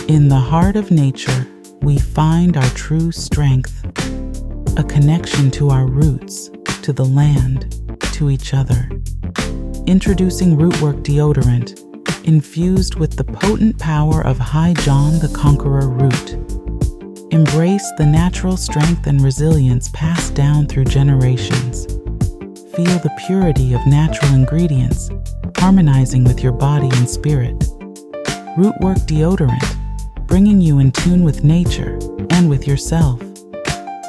In the heart of nature, we find our true strength, a connection to our roots, to the land, to each other. Introducing Rootwork deodorant, infused with the potent power of High John the Conqueror root. Embrace the natural strength and resilience passed down through generations. Feel the purity of natural ingredients, harmonizing with your body and spirit. Rootwork deodorant, bringing you in tune with nature and with yourself.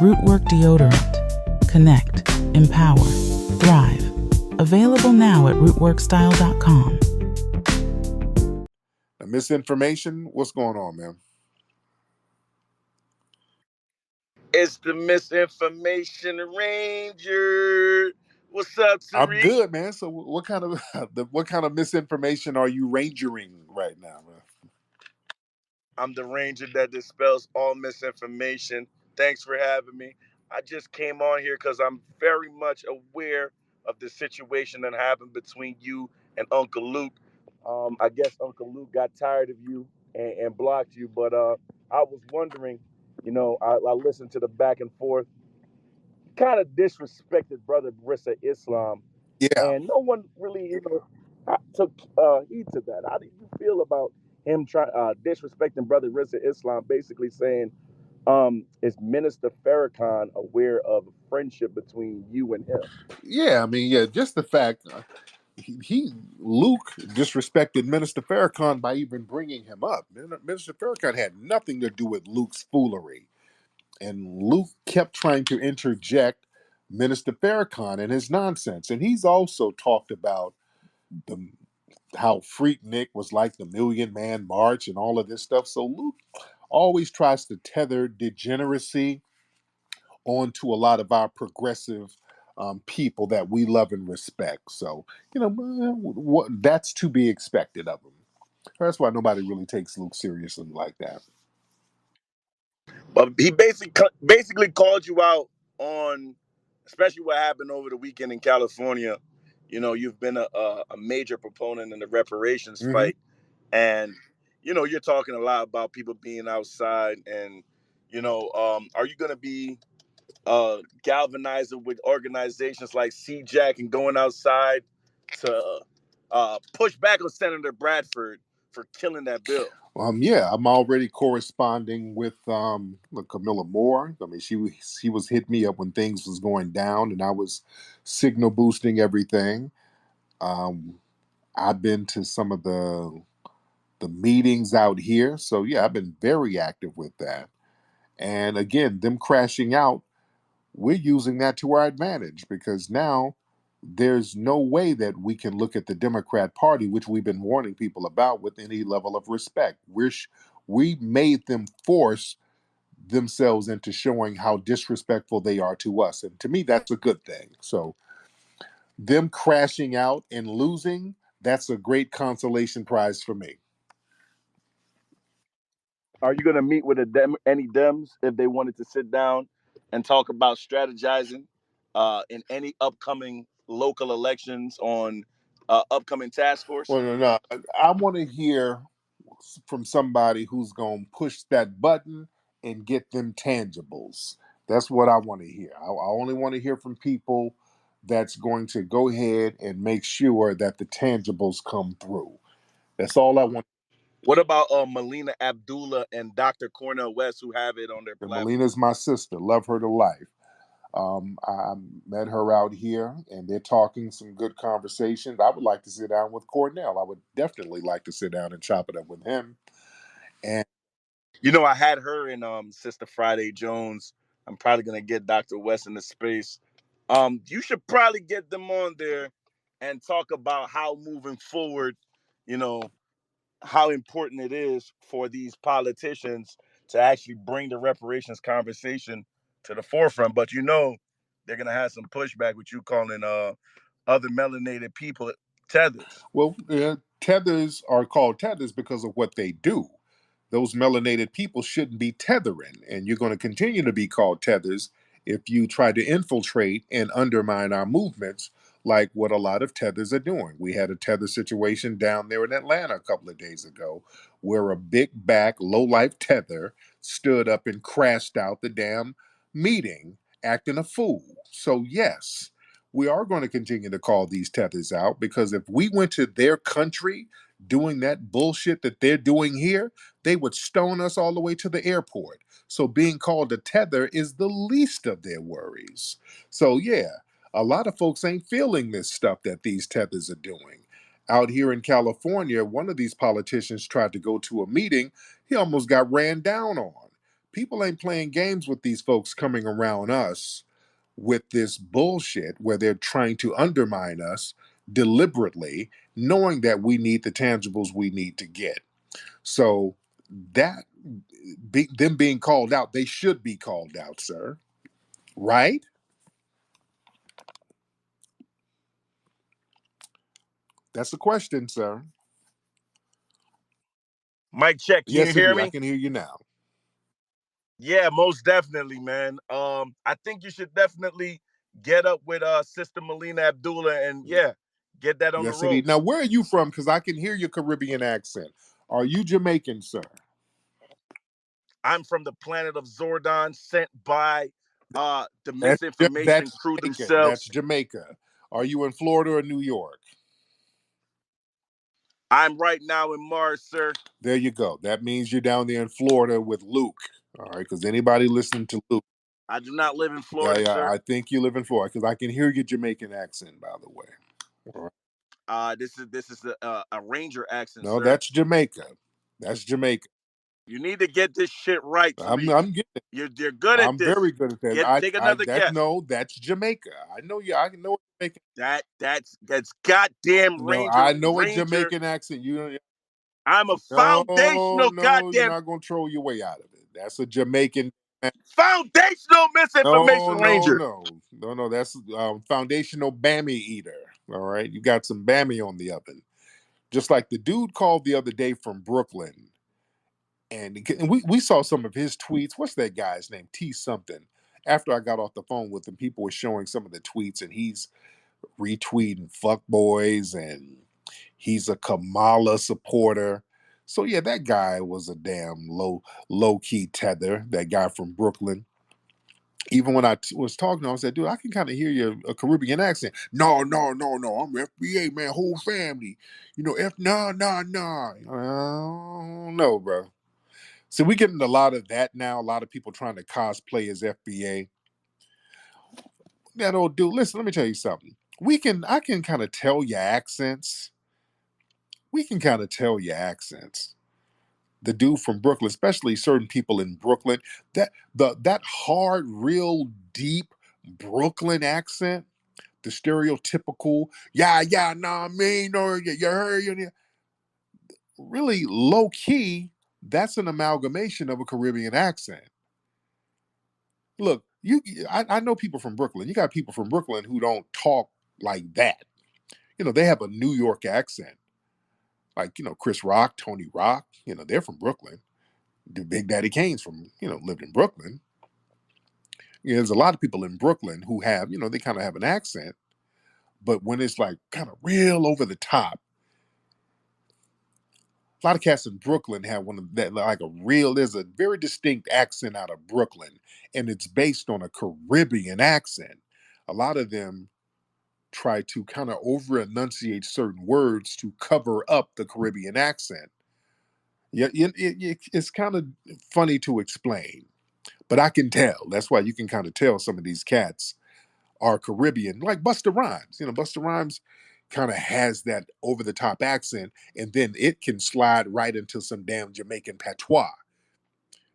Rootwork deodorant. Connect, empower, thrive. Available now at rootworkstyle.com. Misinformation, what's going on, man? It's the Misinformation Ranger. What's up, I'm Tariq? good, man. So what kind of what kind of misinformation are you rangering right now, man? I'm the Ranger that dispels all misinformation. Thanks for having me. I just came on here because I'm very much aware of the situation that happened between you and Uncle Luke. I guess Uncle Luke got tired of you and blocked you, but I was wondering, I listened to the back and forth. Kind of disrespected Brother Brissa Islam, Yeah. and no one really, took heed to that. How do you feel about him disrespecting Brother Brissa Islam, basically saying, is Minister Farrakhan aware of a friendship between you and him? Yeah, I mean, yeah, just the fact Luke disrespected Minister Farrakhan by even bringing him up. Minister Farrakhan had nothing to do with Luke's foolery, and Luke kept trying to interject Minister Farrakhan and his nonsense. And he's also talked about the how Freaknik was like the Million Man March and all of this stuff. So Luke always tries to tether degeneracy onto a lot of our progressive people that we love and respect. So, that's to be expected of him. That's why nobody really takes Luke seriously like that. But he basically called you out on, especially what happened over the weekend in California. You've been a major proponent in the reparations Hmm. fight, and you're talking a lot about people being outside, and are you going to be galvanizing with organizations like CJAC and going outside to push back on Senator Bradford for killing that bill? Yeah, I'm already corresponding with Camilla Moore. I mean, she was hitting me up when things was going down, and I was signal boosting everything. Um, I've been to some of the meetings out here, so yeah, I've been very active with that. And again, them crashing out, we're using that to our advantage because now there's no way that we can look at the Democrat Party, which we've been warning people about, with any level of respect. We made them force themselves into showing how disrespectful they are to us, and to me, that's a good thing. So them crashing out and losing, that's a great consolation prize for me. Are you going to meet with any Dems if they wanted to sit down and talk about strategizing in any upcoming local elections on upcoming task force? Well, no, I want to hear from somebody who's going to push that button and get them tangibles. That's what I want to hear. I only want to hear from people that's going to go ahead and make sure that the tangibles come through. That's all I want. What about Melina Abdullah and Dr. Cornel West, who have it on their And platform? Melina's my sister. Love her to life. I met her out here, and they're talking some good conversations. I would like to sit down with Cornell. I would definitely like to sit down and chop it up with him. And I had her in Sister Friday Jones. I'm probably gonna get Dr. West in the space. You should probably get them on there and talk about how moving forward, you know, how important it is for these politicians to actually bring the reparations conversation to the forefront. But they're gonna have some pushback with you calling other melanated people tethers. well, tethers are called tethers because of what they do. Those melanated people shouldn't be tethering, and you're going to continue to be called tethers if you try to infiltrate and undermine our movements like what a lot of tethers are doing. We had a tether situation down there in Atlanta a couple of days ago where a big back, low life tether stood up and crashed out the damn meeting acting a fool. So, yes, we are going to continue to call these tethers out because if we went to their country doing that bullshit that they're doing here, they would stone us all the way to the airport. So, being called a tether is the least of their worries. So, yeah, a lot of folks ain't feeling this stuff that these tethers are doing. Out here in California, one of these politicians tried to go to a meeting, he almost got ran down on. People ain't playing games with these folks coming around us with this bullshit where they're trying to undermine us deliberately, knowing that we need the tangibles we need to get. So that them being called out, they should be called out, sir. Right? That's the question, sir. Mic check. Can you Yes, hear indeed. I me? can hear you now. Yeah, most definitely, man. I think you should definitely get up with Sister Melina Abdullah and yeah, get that on the Yes, indeed. Now, ropes. where are you from? Because I can hear your Caribbean accent. Are you Jamaican, sir? I'm from the planet of Zordon, sent by the That's misinformation that's crew Jamaican. That's themselves. Jamaica. Are you in Florida or New York? I'm right now in Mars, sir. There you go. That means you're down there in Florida with Luke. All right, because anybody listening to Luke, I do not live in yeah, Florida, yeah, sir. I think you live in Florida because I can hear your Jamaican accent, by the way. All right. This is a Ranger accent, No, sir. that's Jamaica. That's Jamaica. You need to get this shit right, Tariq. I'm getting it. You're good at I'm very this. good at that. Get take I another that's guess. no, that's Jamaica. I know you. I know Jamaican. That's goddamn No, Ranger I know a Ranger. Jamaican accent. You I'm a no, foundational no, you're goddamn not gonna troll your way out of it. That's a Jamaican. foundational No, misinformation no, Ranger. no, no, no. That's foundational Bammy eater. All right, you got some Bammy on the oven. Just like the dude called the other day from Brooklyn, and we saw some of his tweets. What's that guy's name? T something. After I got off the phone with him, people were showing some of the tweets, and he's retweeting fuckboys, and he's a Kamala supporter. So yeah, that guy was a damn low key tether. That guy from Brooklyn. Even when was talking to him, I said, dude, I can kind of hear your a Caribbean accent. No, no, no, no. I'm FBA, man, whole family. You know, nah, nah, nah. No, bro. So we getting a lot of that now. A lot of people trying to cosplay as FBA. That old dude, listen, let me tell you something. I can kind of tell your accents. We can kind of tell your accents. The dude from Brooklyn, especially certain people in Brooklyn, that hard, real deep Brooklyn accent, the stereotypical, yeah, yeah, nah, me, no, you heard, really low key, that's an amalgamation of a Caribbean accent. Look, I know people from Brooklyn. You got people from Brooklyn who don't talk like that. They have a New York accent. Like, Chris Rock, Tony Rock, they're from Brooklyn. The Big Daddy Kane's from, lived in Brooklyn. There's a lot of people in Brooklyn who have, they kind of have an accent, but when it's like kind of real over the top, a lot of cats in Brooklyn have one of that, like there's a very distinct accent out of Brooklyn, and it's based on a Caribbean accent. A lot of them try to kind of over enunciate certain words to cover up the Caribbean accent. Yeah, it's kind of funny to explain, but I can tell. That's why you can kind of tell some of these cats are Caribbean, like Busta Rhymes. Busta Rhymes kind of has that over the top accent, and then it can slide right into some damn Jamaican patois.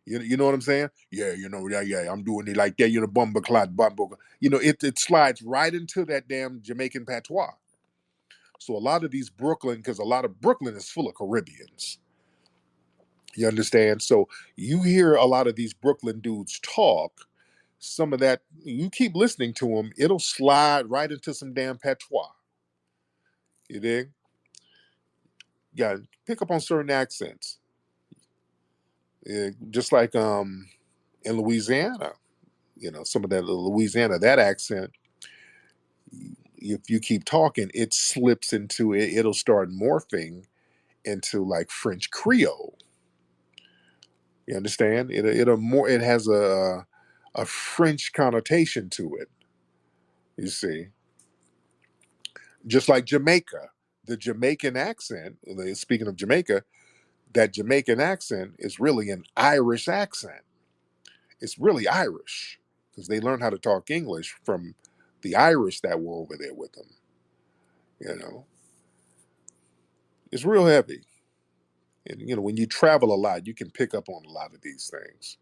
You know what I'm saying? Yeah, yeah, yeah. I'm doing it like that. Bumba clot, bumba. It slides right into that damn Jamaican patois. So a lot of these Brooklyn, because a lot of Brooklyn is full of Caribbeans. You understand? So you hear a lot of these Brooklyn dudes talk. Some of that, you keep listening to them, it'll slide right into some damn patois. You dig? You gotta pick up on certain accents. Yeah, just like in Louisiana, some of that Louisiana, that accent, if you keep talking, it slips into it. It'll start morphing into like French Creole. You understand? It has a French connotation to it. You see, just like Jamaica, the Jamaican accent. Speaking of Jamaica, that Jamaican accent is really an Irish accent. It's really Irish because they learned how to talk English from the Irish that were over there with them. You know, it's real heavy. And when you travel a lot, you can pick up on a lot of these things.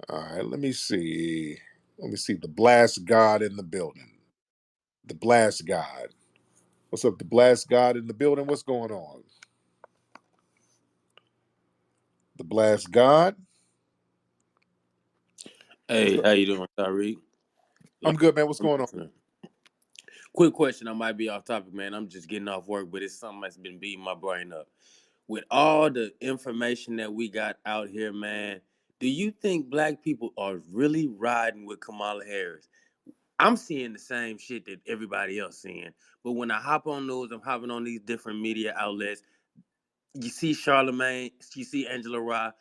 All right, let me see. Let me see. The Blast God in the building. The Blast God. What's up, the Blast God in the building? What's going on? The Blast God. What's Hey, up? how you doing, Tariq? I'm Long good, man. What's time going on? listener. Quick question. I might be off topic, man. I'm just getting off work, but it's something that's been beating my brain up. With all the information that we got out here, man, do you think black people are really riding with Kamala Harris? I'm seeing the same shit that everybody else seeing, but when I hop on those, I'm hopping on these different media outlets. You see Charlemagne, you see Angela Rye,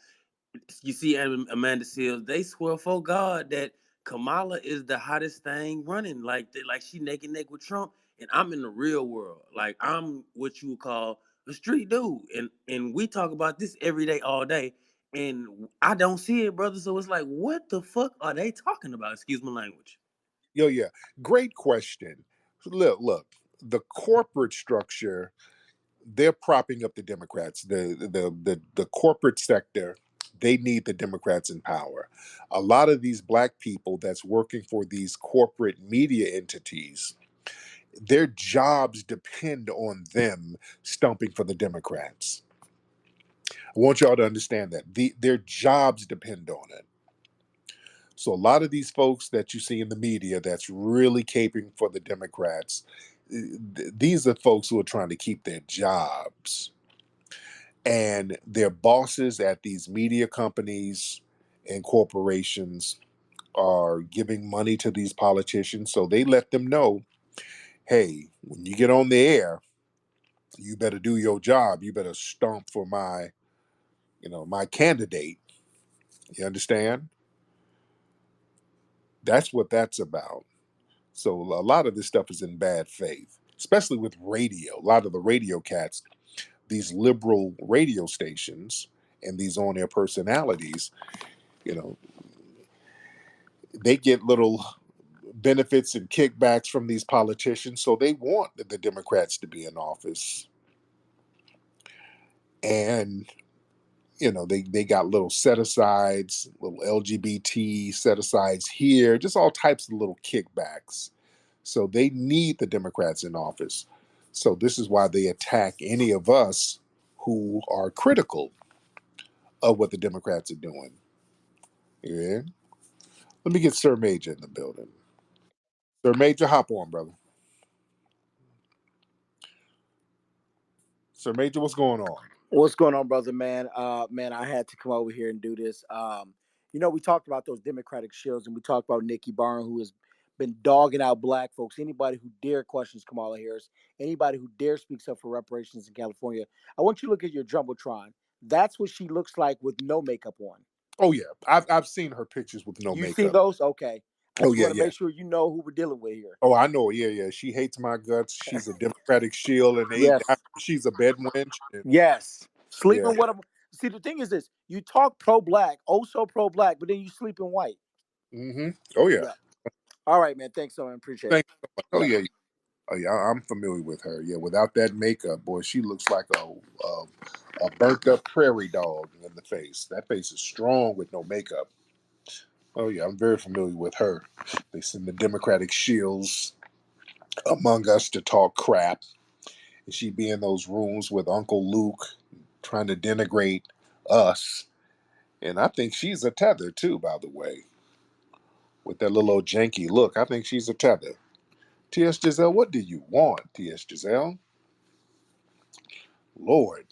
you see Amanda Seals, they swear for God that Kamala is the hottest thing running. Like she neck and neck with Trump, and I'm in the real world. Like I'm what you would call a street dude, and we talk about this every day, all day, and I don't see it, brother. So it's like, what the fuck are they talking about? Excuse my language. Yo, yeah. Great question. Look. The corporate structure, they're propping up the Democrats. The corporate sector, they need the Democrats in power. A lot of these black people that's working for these corporate media entities, their jobs depend on them stumping for the Democrats. I want y'all to understand that their jobs depend on it. So a lot of these folks that you see in the media that's really caping for the Democrats, these are folks who are trying to keep their jobs. And their bosses at these media companies and corporations are giving money to these politicians. So they let them know, hey, when you get on the air, you better do your job. You better stomp for my candidate. You understand? That's what that's about. So a lot of this stuff is in bad faith, especially with radio. A lot of the radio cats, these liberal radio stations and these on air personalities, you know, they get little benefits and kickbacks from these politicians. So they want the Democrats to be in office. And they got little set asides, little LGBT set asides here, just all types of little kickbacks. So they need the Democrats in office. So this is why they attack any of us who are critical of what the Democrats are doing. Yeah. Let me get Sir Major in the building. Sir Major, hop on, brother. Sir Major, what's going on? What's going on, brother? Man, I had to come over here and do this. We talked about those Democratic shills, and we talked about Nikki Barr, who has been dogging out black folks. Anybody who dare questions Kamala Harris, anybody who dare speaks up for reparations in California. I want you to look at your jumbotron. That's what she looks like with no makeup on. Oh yeah, I've seen her pictures with no You seen makeup. those? Okay. I Oh just yeah, want to yeah. make sure you know who we're dealing with here. Oh, I know. Yeah, yeah. She hates my guts. She's a Democratic shield, and Yes. she's a bed wench. And Yes. yeah. Sleeping with them. See, the thing is this: you talk pro-black, oh so pro-black, but then you sleep in white. Oh yeah. Yeah. All right, man. Thanks so much. Appreciate it. Thank you so much. Oh Yeah. yeah. Oh yeah. I'm familiar with her. Yeah. Without that makeup, boy, she looks like a burnt up prairie dog in the face. That face is strong with no makeup. Oh yeah, I'm very familiar with her. They send the Democratic shields among us to talk crap, and she be in those rooms with Uncle Luke trying to denigrate us. And I think she's a tether too, by the way, with that little old janky look. I think she's a tether. T.S. Giselle, what do you want, T.S. Giselle? Lord,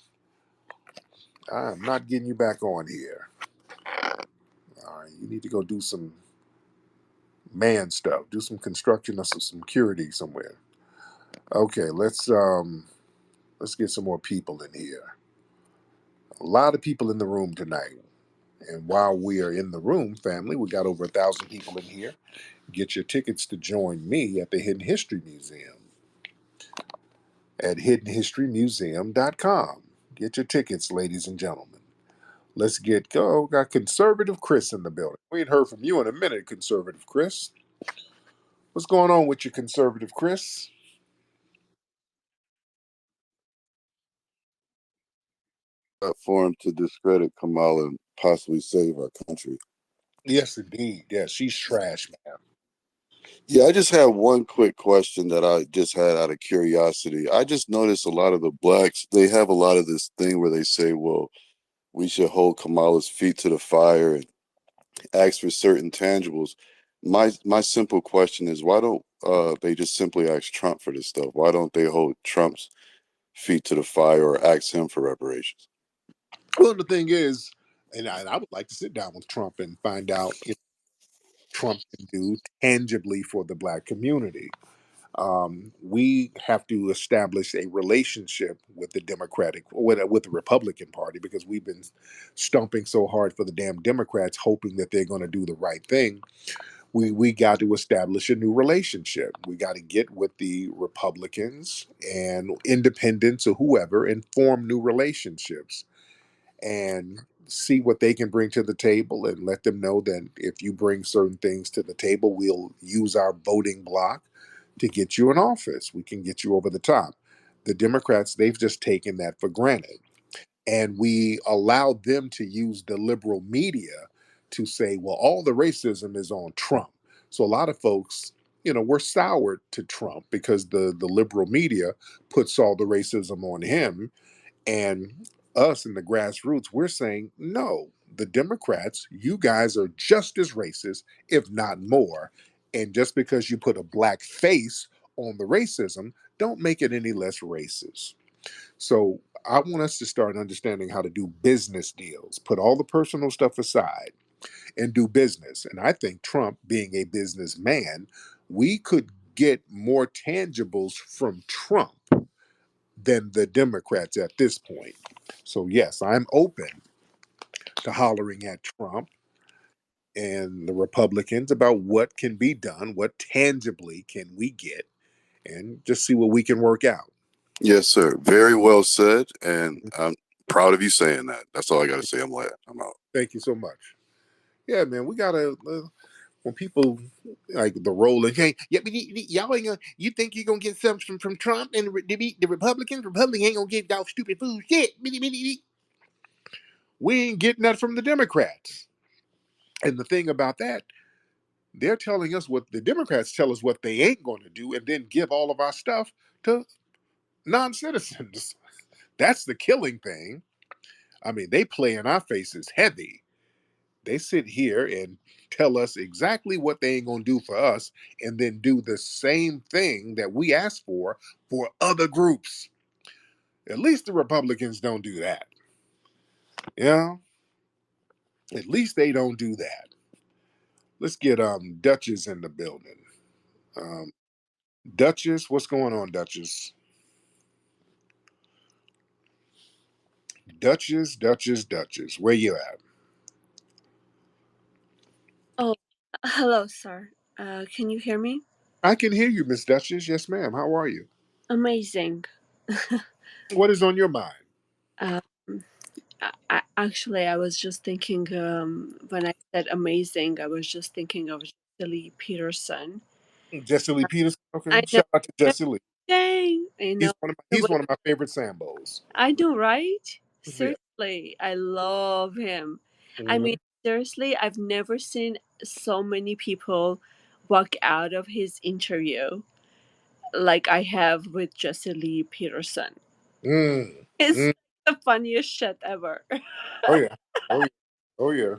I'm not getting you back on here. All right, you need to go do some man stuff. Do some construction or some security somewhere. Okay, let's get some more people in here. A lot of people in the room tonight. And while we are in the room, family, we got over 1,000 people in here. Get your tickets to join me at the Hidden History Museum at hiddenhistorymuseum.com. Get your tickets, ladies and gentlemen. Let's get go. Got Conservative Chris in the building. We ain't heard from you in a minute, Conservative Chris. What's going on with you, Conservative Chris? Platform to discredit Kamala and possibly save our country. Yes, indeed. Yeah, she's trash, man. Yeah, I just have one quick question that I just had out of curiosity. I just noticed a lot of the blacks, they have a lot of this thing where they say, well, we should hold Kamala's feet to the fire and ask for certain tangibles. My simple question is, why don't they just simply ask Trump for this stuff? Why don't they hold Trump's feet to the fire or ask him for reparations? Well, the thing is, and I would like to sit down with Trump and find out if Trump can do tangibly for the black community. We have to establish a relationship with the Democratic, with the Republican Party, because we've been stumping so hard for the damn Democrats, hoping that they're going to do the right thing. We got to establish a new relationship. We got to get with the Republicans and independents or whoever and form new relationships and see what they can bring to the table and let them know that if you bring certain things to the table, we'll use our voting block to get you in office. We can get you over the top. The Democrats, they've just taken that for granted. And we allow them to use the liberal media to say, well, all the racism is on Trump. So a lot of folks, we're soured to Trump because the liberal media puts all the racism on him, and us in the grassroots, we're saying, no, the Democrats, you guys are just as racist, if not more. And just because you put a black face on the racism, don't make it any less racist. So I want us to start understanding how to do business deals, put all the personal stuff aside and do business. And I think Trump, being a businessman, we could get more tangibles from Trump than the Democrats at this point. So, yes, I'm open to hollering at Trump and the Republicans about what can be done, what tangibly can we get, and just see what we can work out. Yes, sir. Very well said. And I'm proud of you saying that. That's all I got to say. I'm glad. I'm out. Thank you so much. Yeah, man, we gotta. When people like the rolling, hey, yeah, but y'all ain't gonna. You think you're gonna get something from Trump and the Republicans? Republicans ain't gonna give y'all stupid food shit. We ain't getting that from the Democrats. And the thing about that, they're telling us what the Democrats tell us what they ain't going to do, and then give all of our stuff to non-citizens. That's the killing thing. I mean, they play in our faces heavy. They sit here and tell us exactly what they ain't gonna do for us, and then do the same thing that we asked for other groups. At least the Republicans don't do that. Yeah, at least they don't do that. Let's get Duchess in the building. Um, Duchess, what's going on, Duchess? Duchess, where you at? Oh, hello, sir. Can you hear me? I can hear you, Miss Duchess. Yes, ma'am. How are you? Amazing. What is on your mind? Um, actually, I was just thinking, when I said amazing, I was just thinking of Lee Peterson. Jesse Lee Peters. Okay, I know. shout out to Jesse Lee. Dang, I know. He's one of my favorite Sambos. I know, right? Yeah. Seriously, I love him. I Mhm. mean, seriously, I've never seen so many people walk out of his interview like I have with Jesse Lee Peterson. Mm. It's Mm. the funniest shit ever. Oh yeah. Oh yeah. Oh yeah.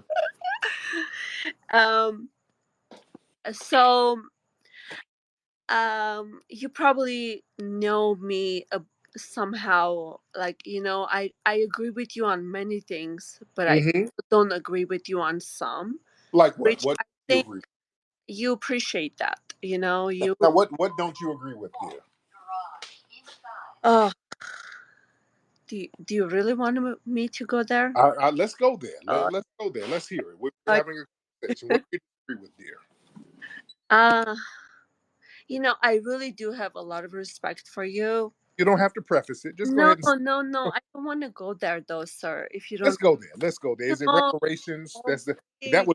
um so you probably know me somehow, like, I agree with you on many things, but I Hmm. don't agree with you on some, Like what? which What I do you think agree? you appreciate that, you know. You Now, what don't you agree with, dear? uh do you really want me to go there? Let's go there. uh, Let's go there. Let's hear it. We're I, having a conversation. What do you disagree with, dear? uh you know, I really do have a lot of respect for you. You don't have to preface it. Just go No, ahead and no, no, I don't want to go there though, sir. If you let's don't go there. Let's go there. Is it know, reparations? please. That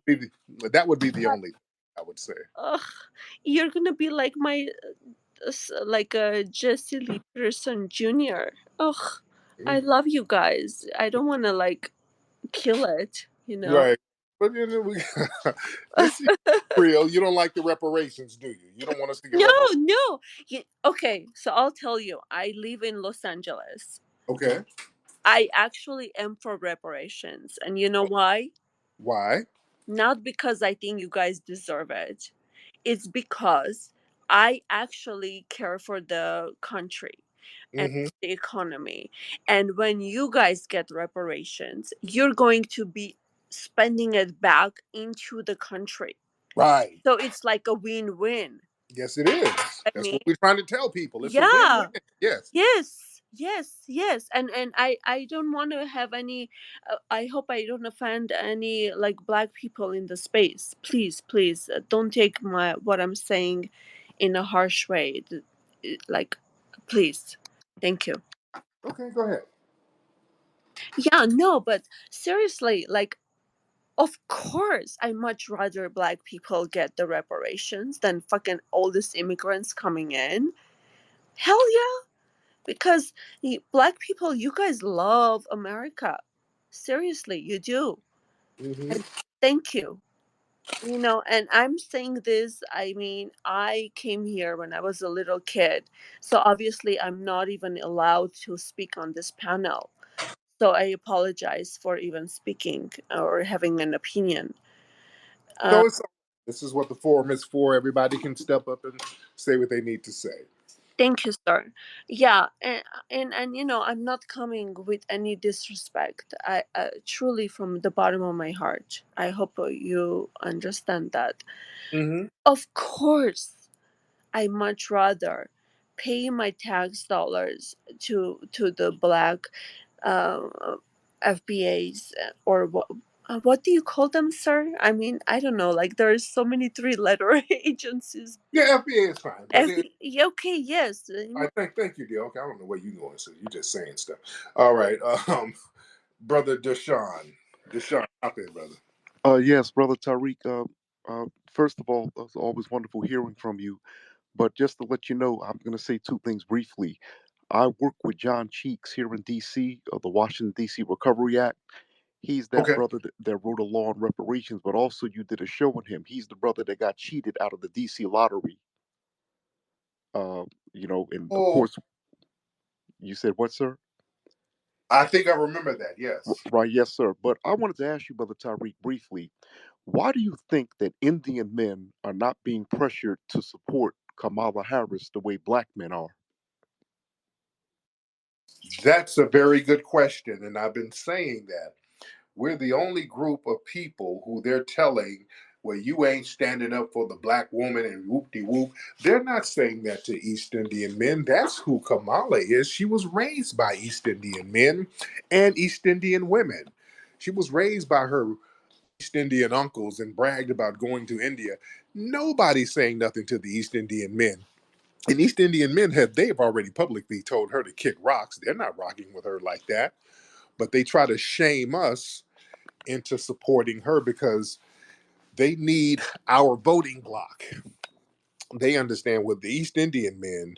would be the only thing I would say. Ugh, you're gonna be like my like a Jesse Lee Peterson Jr. Ugh, I Mm, love you guys. I don't want to like kill it, you know. right. But this is real. You don't like the reparations, do you? You don't want us to get No, reparations. no. Okay, so I'll tell you. I live in Los Angeles. Okay. I actually am for reparations, and you know why? Why? Not because I think you guys deserve it. It's because I actually care for the country and Mm-hmm. the economy. And when you guys get reparations, you're going to be spending it back into the country. Right. So it's like a win-win. Yes, it is. I That's mean, what we're trying to tell people. It's a win-win. yeah. Yes. Yes, and I don't want to have any I hope I don't offend any like black people in the space. Please don't take my what I'm saying in a harsh way. Like, please. Thank you. Okay, go ahead. Yeah, no, but seriously, like, of course I much rather black people get the reparations than fucking all these immigrants coming in. Hell yeah. Because black people, you guys love America. Seriously, you do. Mm-hmm. And thank you. You know, and I'm saying this, I mean, I came here when I was a little kid. So obviously, I'm not even allowed to speak on this panel. So I apologize for even speaking or having an opinion. Uh, No, this is what the forum is for. Everybody can step up and say what they need to say. Thank you, sir. Yeah, and you know, I'm not coming with any disrespect. I truly, from the bottom of my heart, I hope you understand that. Mm-hmm. Of course, I much rather pay my tax dollars to the black uh, FBAs or what. What do you call them, sir? I mean, I don't know. Like, there's so many three-letter agencies. Yeah, FBA is fine. Yeah, okay, yes. I thank you, dear. Okay, I don't know where you going, so you just saying stuff. All right, brother Deshaun, out there, brother. Yes, brother Tariq. First of all, it's always wonderful hearing from you. But just to let you know, I'm going to say two things briefly. I work with John Cheeks here in D.C. of the Washington D.C. Recovery Act. He's that Okay. brother that wrote a law on reparations, but also you did a show on him. He's the brother that got cheated out of the D.C. lottery. Uh, and of Oh, course, you said what, sir? I think I remember that. Yes. Right, yes, sir. But I wanted to ask you, brother Tariq, briefly. Why do you think that Indian men are not being pressured to support Kamala Harris the way black men are? That's a very good question, and I've been saying that. We're the only group of people who they're telling, well, you ain't standing up for the black woman and whoop de whoop. They're not saying that to East Indian men. That's who Kamala is. She was raised by East Indian men and East Indian women. She was raised by her East Indian uncles and bragged about going to India. Nobody's saying nothing to the East Indian men. And East Indian men they've already publicly told her to kick rocks. They're not rocking with her like that. But they try to shame us into supporting her because they need our voting block. They understand with the East Indian men,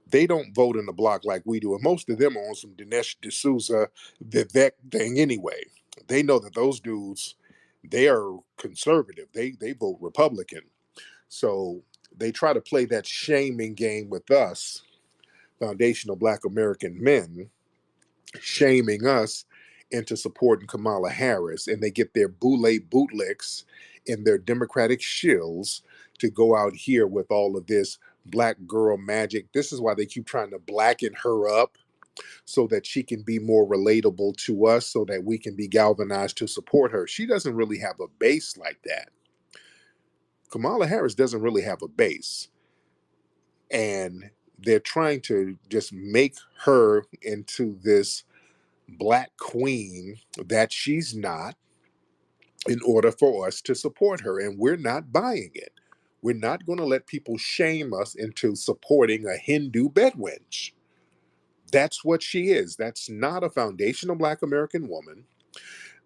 they don't vote in the block like we do. And most of them are on some Dinesh D'Souza, Vivek thing anyway. They know that those dudes, they are conservative. They vote Republican. So they try to play that shaming game with us, foundational black American men, shaming us into supporting Kamala Harris, and they get their boule bootlicks and their Democratic shills to go out here with all of this black girl magic. This is why they keep trying to blacken her up so that she can be more relatable to us, so that we can be galvanized to support her. She doesn't really have a base like that. Kamala Harris doesn't really have a base. And they're trying to just make her into this black queen that she's not in order for us to support her. And we're not buying it. We're not going to let people shame us into supporting a Hindu bedwench. That's what she is. That's not a foundational black American woman.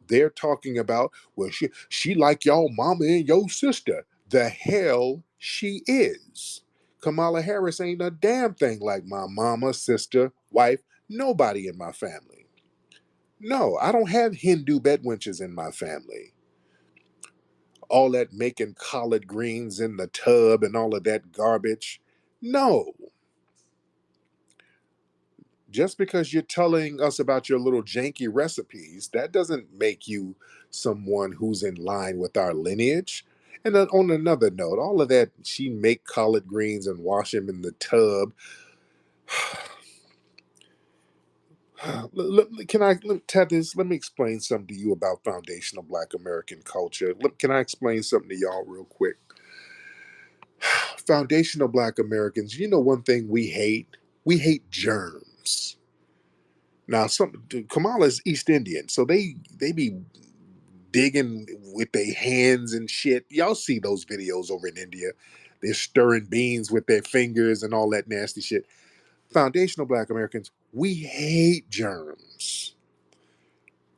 They're talking about, well, she like y'all mama and your sister. The hell she is. Kamala Harris ain't a damn thing like my mama, sister, wife, nobody in my family. No, I don't have Hindu bedwenches in my family. All that making collard greens in the tub and all of that garbage. No. Just because you're telling us about your little janky recipes, that doesn't make you someone who's in line with our lineage. And then on another note, all of that, she make collard greens and wash them in the tub. Tethers, let me explain something to you about foundational black American culture. Can I explain something to y'all real quick? Foundational black Americans, you know one thing we hate? We hate germs. Now, Kamala's East Indian, so they be digging with their hands and shit. Y'all see those videos over in India? They're stirring beans with their fingers and all that nasty shit. Foundational black Americans, we hate germs.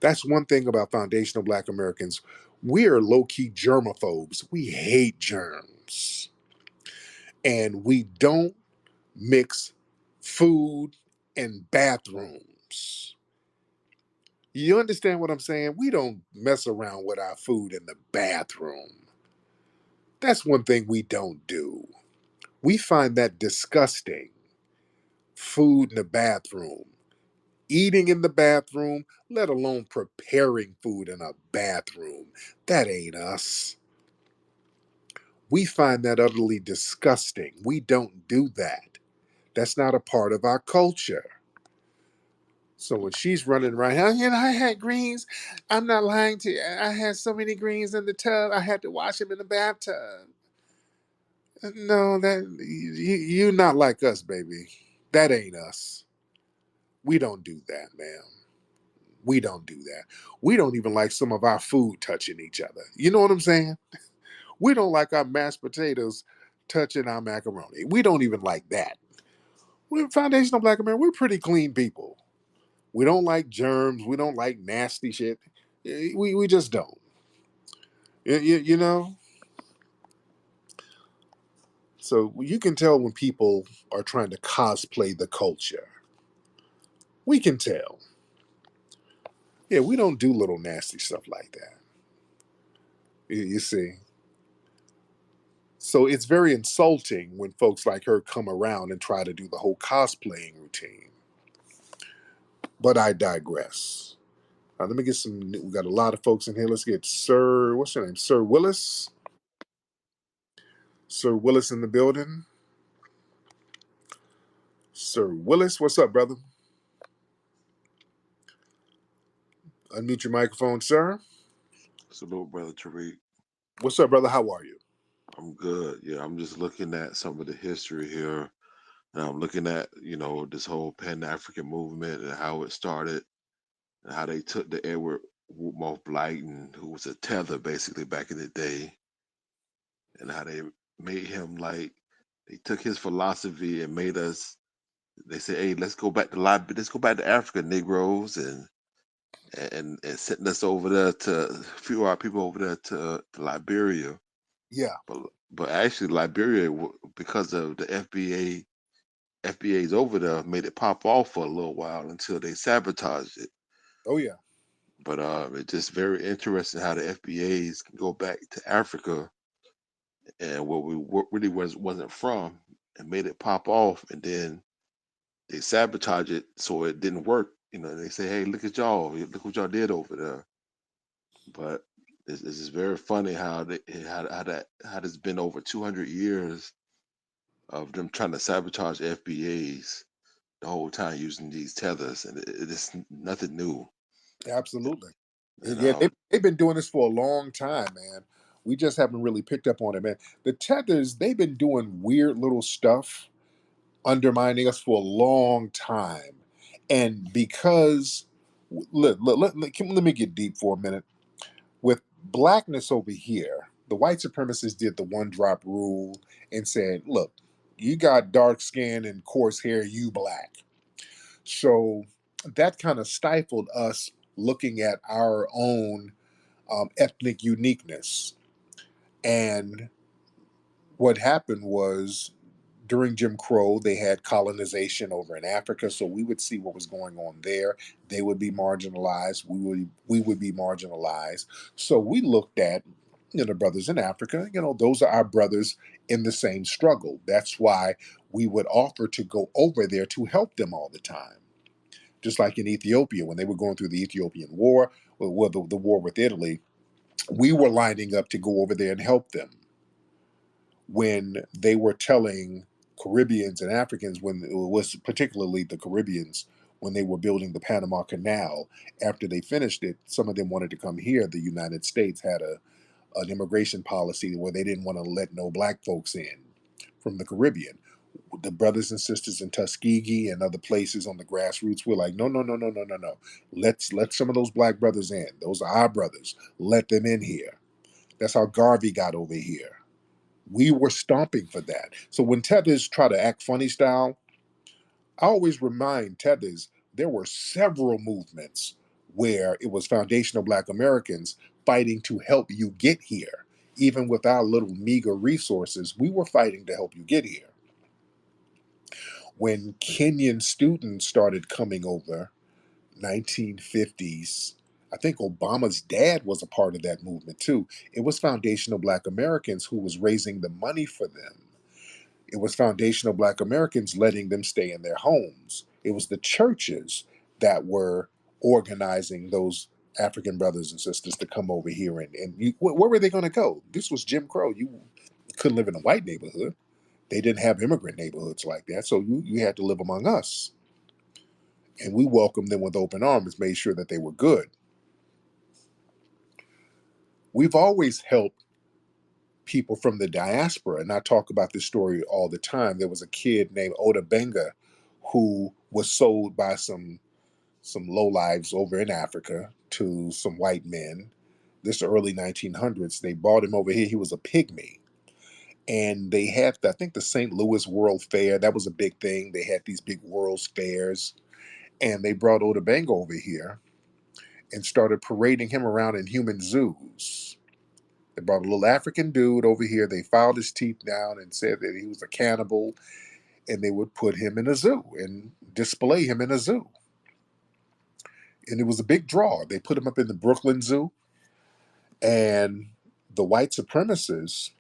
That's one thing about foundational black Americans. We are low-key germaphobes. We hate germs. And we don't mix food and bathrooms. You understand what I'm saying? We don't mess around with our food in the bathroom. That's one thing we don't do. We find that disgusting. Food in the bathroom, eating in the bathroom, let alone preparing food in a bathroom. That ain't us. We find that utterly disgusting. We don't do that. That's not a part of our culture. So when she's running around, I had greens. I'm not lying to you. I had so many greens in the tub. I had to wash them in the bathtub. No, you're not like us, baby. That ain't us. We don't do that, ma'am. We don't do that. We don't even like some of our food touching each other. You know what I'm saying? We don't like our mashed potatoes touching our macaroni. We don't even like that. We're foundational black America. We're pretty clean people. We don't like germs. We don't like nasty shit. We just don't. You know? So you can tell when people are trying to cosplay the culture. We can tell. Yeah, we don't do little nasty stuff like that. You see? So it's very insulting when folks like her come around and try to do the whole cosplaying routine. But I digress. Let me get some. We got a lot of folks in here. Let's get Sir. What's your name? Sir Willis. Sir Willis in the building. Sir Willis, what's up, brother? Unmute your microphone, sir. Salute, brother Tariq. What's up, brother? How are you? I'm good. Yeah, I'm just looking at some of the history here, and I'm looking at this whole Pan African movement and how it started, and how they took the Edward Wolf Blyton, who was a tether basically back in the day, and how they made him like they took his philosophy and made us. They said, "Hey, let's go back to let's go back to Africa, Negroes," and sent us over there to a few of our people over there to Liberia. Yeah. But actually, Liberia, because of the FBA's over there, made it pop off for a little while until they sabotaged it. Oh yeah. But it's just very interesting how the FBA's can go back to Africa and where we really wasn't from and made it pop off, and then they sabotage it so it didn't work. They say, "Hey, look at y'all! Look what y'all did over there." But it's just very funny how it's been over 200 years of them trying to sabotage FBAs the whole time using these tethers, and it is nothing new. Absolutely. And Yeah, they've been doing this for a long time, man. We just haven't really picked up on it, man. The Tethers, they've been doing weird little stuff, undermining us for a long time. And because, let me get deep for a minute. With blackness over here, the white supremacists did the one drop rule and said, look, you got dark skin and coarse hair, you black. So that kind of stifled us looking at our own ethnic uniqueness. And what happened was during Jim Crow, they had colonization over in Africa, so we would see what was going on there. They would be marginalized. We would be marginalized. So we looked at brothers in Africa. Those are our brothers in the same struggle. That's why we would offer to go over there to help them all the time. Just like in Ethiopia, when they were going through the Ethiopian War, or the war with Italy, we were lining up to go over there and help them when they were telling Caribbeans and Africans, when it was particularly the Caribbeans, when they were building the Panama Canal, after they finished it, some of them wanted to come here. The United States had an immigration policy where they didn't want to let no black folks in from the Caribbean. The brothers and sisters in Tuskegee and other places on the grassroots were like, no, no, no, no, no, no, no. Let's let some of those black brothers in. Those are our brothers. Let them in here. That's how Garvey got over here. We were stomping for that. So when Tethers try to act funny style, I always remind Tethers there were several movements where it was foundational Black Americans fighting to help you get here. Even with our little meager resources, we were fighting to help you get here. When Kenyan students started coming over, 1950s, I think Obama's dad was a part of that movement too. It was foundational Black Americans who was raising the money for them. It was foundational Black Americans letting them stay in their homes. It was the churches that were organizing those African brothers and sisters to come over here. Where were they going to go? This was Jim Crow. You couldn't live in a white neighborhood. They didn't have immigrant neighborhoods like that. So you had to live among us. And we welcomed them with open arms, made sure that they were good. We've always helped people from the diaspora, and I talk about this story all the time. There was a kid named Oda Benga who was sold by some lowlives over in Africa to some white men. This early 1900s, they brought him over here. He was a pygmy, and they had I think the St. Louis World Fair. That was a big thing. They had these big World's Fairs, and they brought Oda Benga over here and started parading him around in human zoos. They brought a little African dude over here. They filed his teeth down and said that he was a cannibal, and they would put him in a zoo and display him in a zoo. And it was a big draw. They put him up in the Brooklyn Zoo, and the white supremacists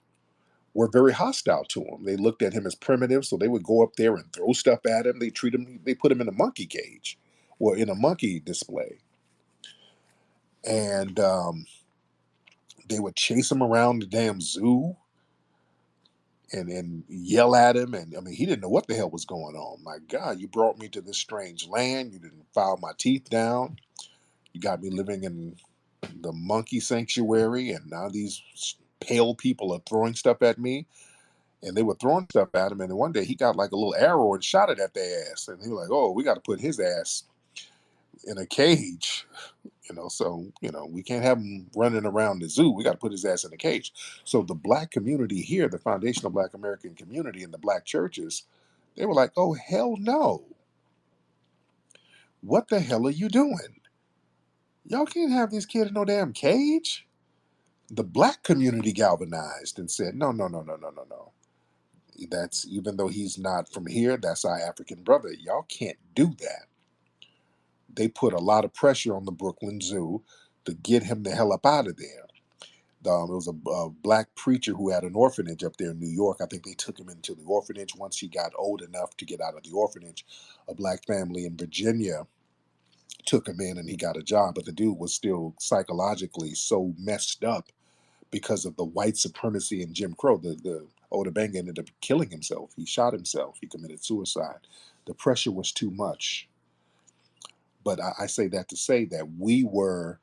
were very hostile to him. They looked at him as primitive, so they would go up there and throw stuff at him. They put him in a monkey cage or in a monkey display. And they would chase him around the damn zoo and yell at him. And I mean, he didn't know what the hell was going on. My God, you brought me to this strange land. You didn't file my teeth down. You got me living in the monkey sanctuary, and now these pale people are throwing stuff at me. And they were throwing stuff at him. And then one day he got like a little arrow and shot it at their ass. And he was like, oh, we got to put his ass in a cage. So we can't have him running around the zoo. We got to put his ass in a cage. So the black community here, the foundational Black American community and the black churches, they were like, oh, hell no. What the hell are you doing? Y'all can't have this kid in no damn cage. The black community galvanized and said, no, no, no, no, no, no, no. That's, even though he's not from here, that's our African brother. Y'all can't do that. They put a lot of pressure on the Brooklyn Zoo to get him the hell up out of there. It was a black preacher who had an orphanage up there in New York. I think they took him into the orphanage once he got old enough to get out of the orphanage. A black family in Virginia took him in and he got a job, but the dude was still psychologically so messed up because of the white supremacy and Jim Crow. The Oda Benga ended up killing himself. He shot himself. He committed suicide. The pressure was too much. But I say that to say that we were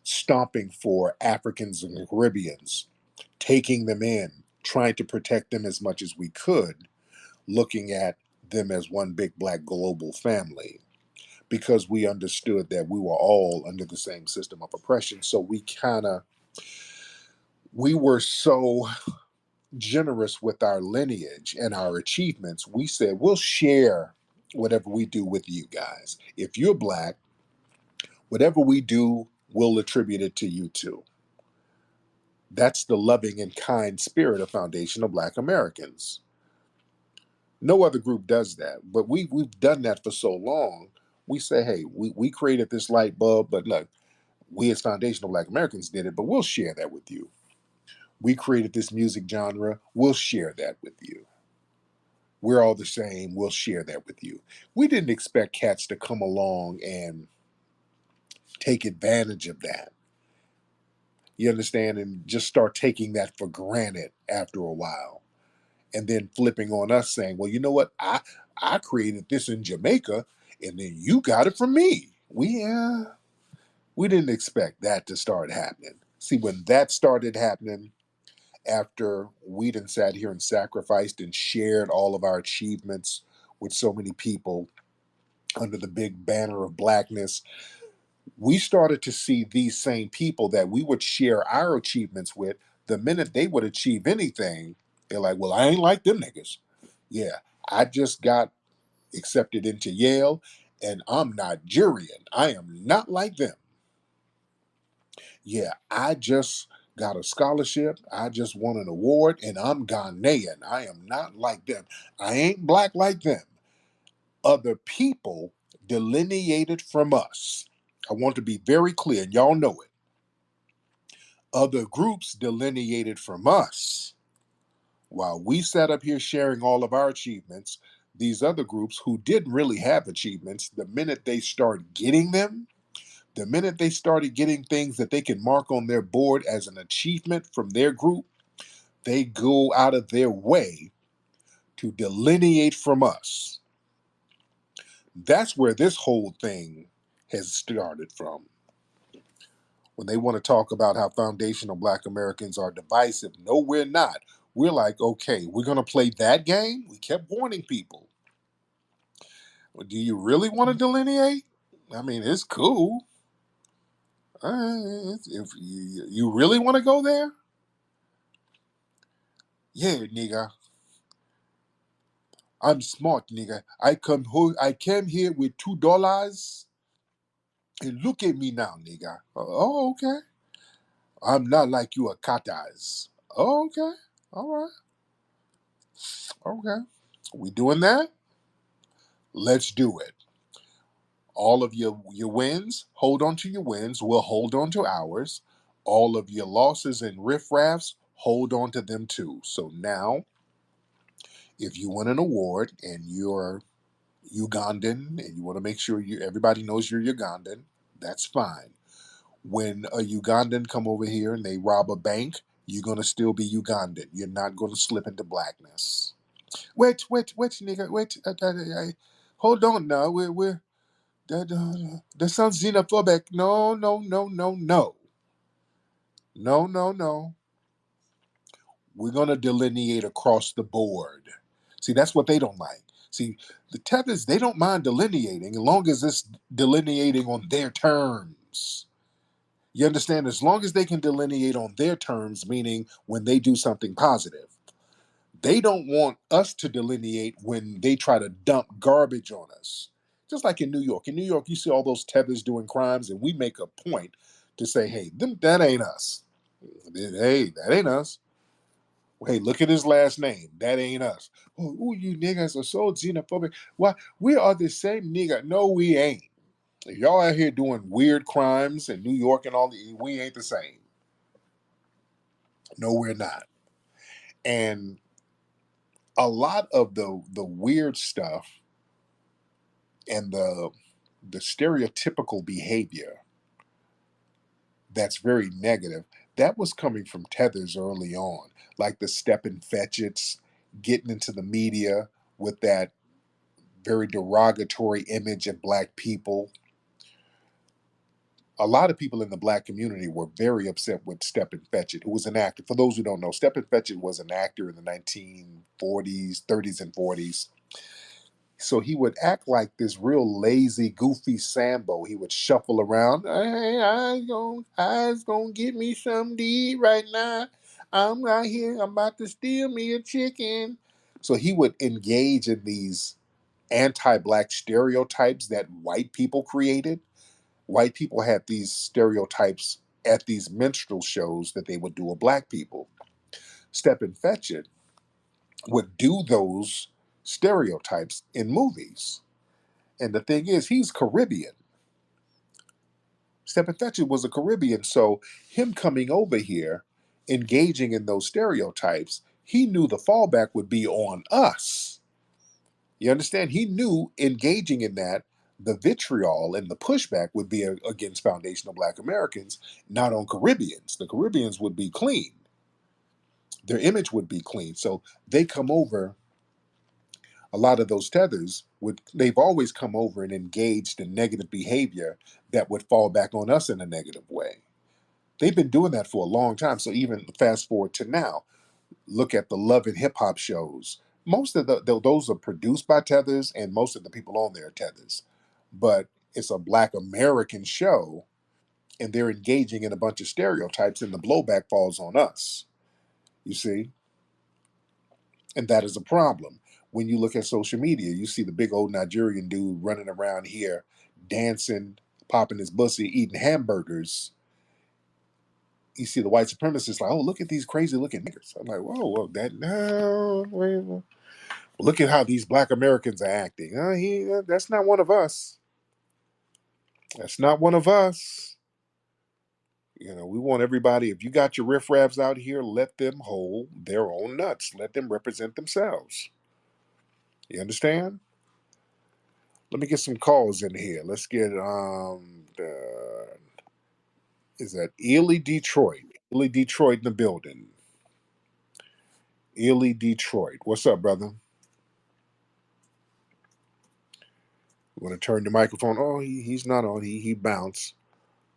stomping for Africans and Caribbeans taking them in, trying to protect them as much as we could, looking at them as one big black global family, because we understood that we were all under the same system of oppression. So we were so generous with our lineage and our achievements. We said, we'll share whatever we do with you guys. If you're black, whatever we do, we'll attribute it to you too. That's the loving and kind spirit of Foundational Black Americans. No other group does that, but we've done that for so long. We say, hey, we created this light bulb, but look, we as Foundational Black Americans did it, but we'll share that with you. We created this music genre, we'll share that with you. We're all the same, we'll share that with you. We didn't expect cats to come along and take advantage of that. You understand? And just start taking that for granted after a while. And then flipping on us saying, well, you know what? I created this in Jamaica and then you got it from me. We didn't expect that to start happening. See, when that started happening, after we done sat here and sacrificed and shared all of our achievements with so many people under the big banner of blackness, we started to see these same people that we would share our achievements with. The minute they would achieve anything, they're like, well, I ain't like them niggas. Yeah, I just got accepted into Yale and I'm Nigerian. I am not like them. Yeah, I just got a scholarship. I just won an award and I'm Ghanaian. I am not like them. I ain't black like them. Other people delineated from us. I want to be very clear, and y'all know it. Other groups delineated from us. While we sat up here sharing all of our achievements, these other groups who didn't really have achievements, the minute they start getting them, the minute they started getting things that they can mark on their board as an achievement from their group, they go out of their way to delineate from us. That's where this whole thing has started from. When they want to talk about how foundational black Americans are divisive, no, we're not. We're like, okay, we're going to play that game? We kept warning people. Well, do you really want to delineate? I mean, it's cool. If you really want to go there, yeah, nigga. I'm smart, nigga. I came here with $2, and look at me now, nigga. Oh, okay. I'm not like you, a katas. Oh, okay. All right. Okay. We doing that? Let's do it. All of your wins, hold on to your wins. We'll hold on to ours. All of your losses and riffraffs, hold on to them too. So now, if you win an award and you're Ugandan and you want to make sure everybody knows you're Ugandan, that's fine. When a Ugandan come over here and they rob a bank, you're gonna still be Ugandan. You're not gonna slip into blackness. Wait, nigga, wait. Hold on now. We're that sounds xenophobic. No, no, no, no, no, no, no, no. We're gonna delineate across the board. See, that's what they don't like. See, the Tethers, they don't mind delineating as long as it's delineating on their terms. You understand? As long as they can delineate on their terms, meaning when they do something positive. They don't want us to delineate when they try to dump garbage on us. Just like in New York. In New York, you see all those tethers doing crimes, and we make a point to say, hey, that ain't us. Hey, that ain't us. Hey, look at his last name. That ain't us. Oh, ooh, you niggas are so xenophobic. Why? We are the same nigga. No, we ain't. If y'all out here doing weird crimes in New York and all, we ain't the same. No, we're not. And a lot of the weird stuff and the stereotypical behavior that's very negative, that was coming from tethers early on, like the step and fetchits, getting into the media with that very derogatory image of black people. a lot of people in the black community were very upset with Stepin Fetchit, who was an actor. For those who don't know, Stepin Fetchit was an actor in the 1940s, 30s, and 40s. So he would act like this real lazy, goofy Sambo. He would shuffle around. Hey, I was gonna get me some to eat right now. I'm out here. I'm about to steal me a chicken. So he would engage in these anti-black stereotypes that white people created. White people had these stereotypes at these minstrel shows that they would do of black people. Stepin Fetchit would do those stereotypes in movies. And the thing is, he's Caribbean. Stepin Fetchit was a Caribbean, so him coming over here, engaging in those stereotypes, he knew the fallback would be on us. You understand? He knew engaging in that, the vitriol and the pushback would be against foundational black Americans, not on Caribbeans. The Caribbeans would be clean. Their image would be clean. So they come over, a lot of those tethers would, they've always come over and engaged in negative behavior that would fall back on us in a negative way. They've been doing that for a long time. So even fast forward to now, look at the love and hip hop shows. Most of those are produced by tethers, and most of the people on there are tethers. But it's a black American show, and they're engaging in a bunch of stereotypes, and the blowback falls on us. You see, and that is a problem. When you look at social media, you see the big old Nigerian dude running around here, dancing, popping his pussy, eating hamburgers. You see the white supremacists like, oh, look at these crazy looking niggers. I'm like, whoa, whoa, that no, wait, look at how these black Americans are acting. That's not one of us. That's not one of us. You know, we want everybody. If you got your riffraffs out here, let them hold their own nuts. Let them represent themselves. You understand? Let me get some calls in here. Let's get is that Ely Detroit? Ely Detroit in the building. Ely Detroit. What's up, brother? You want to turn the microphone? Oh, he's not on. He bounced.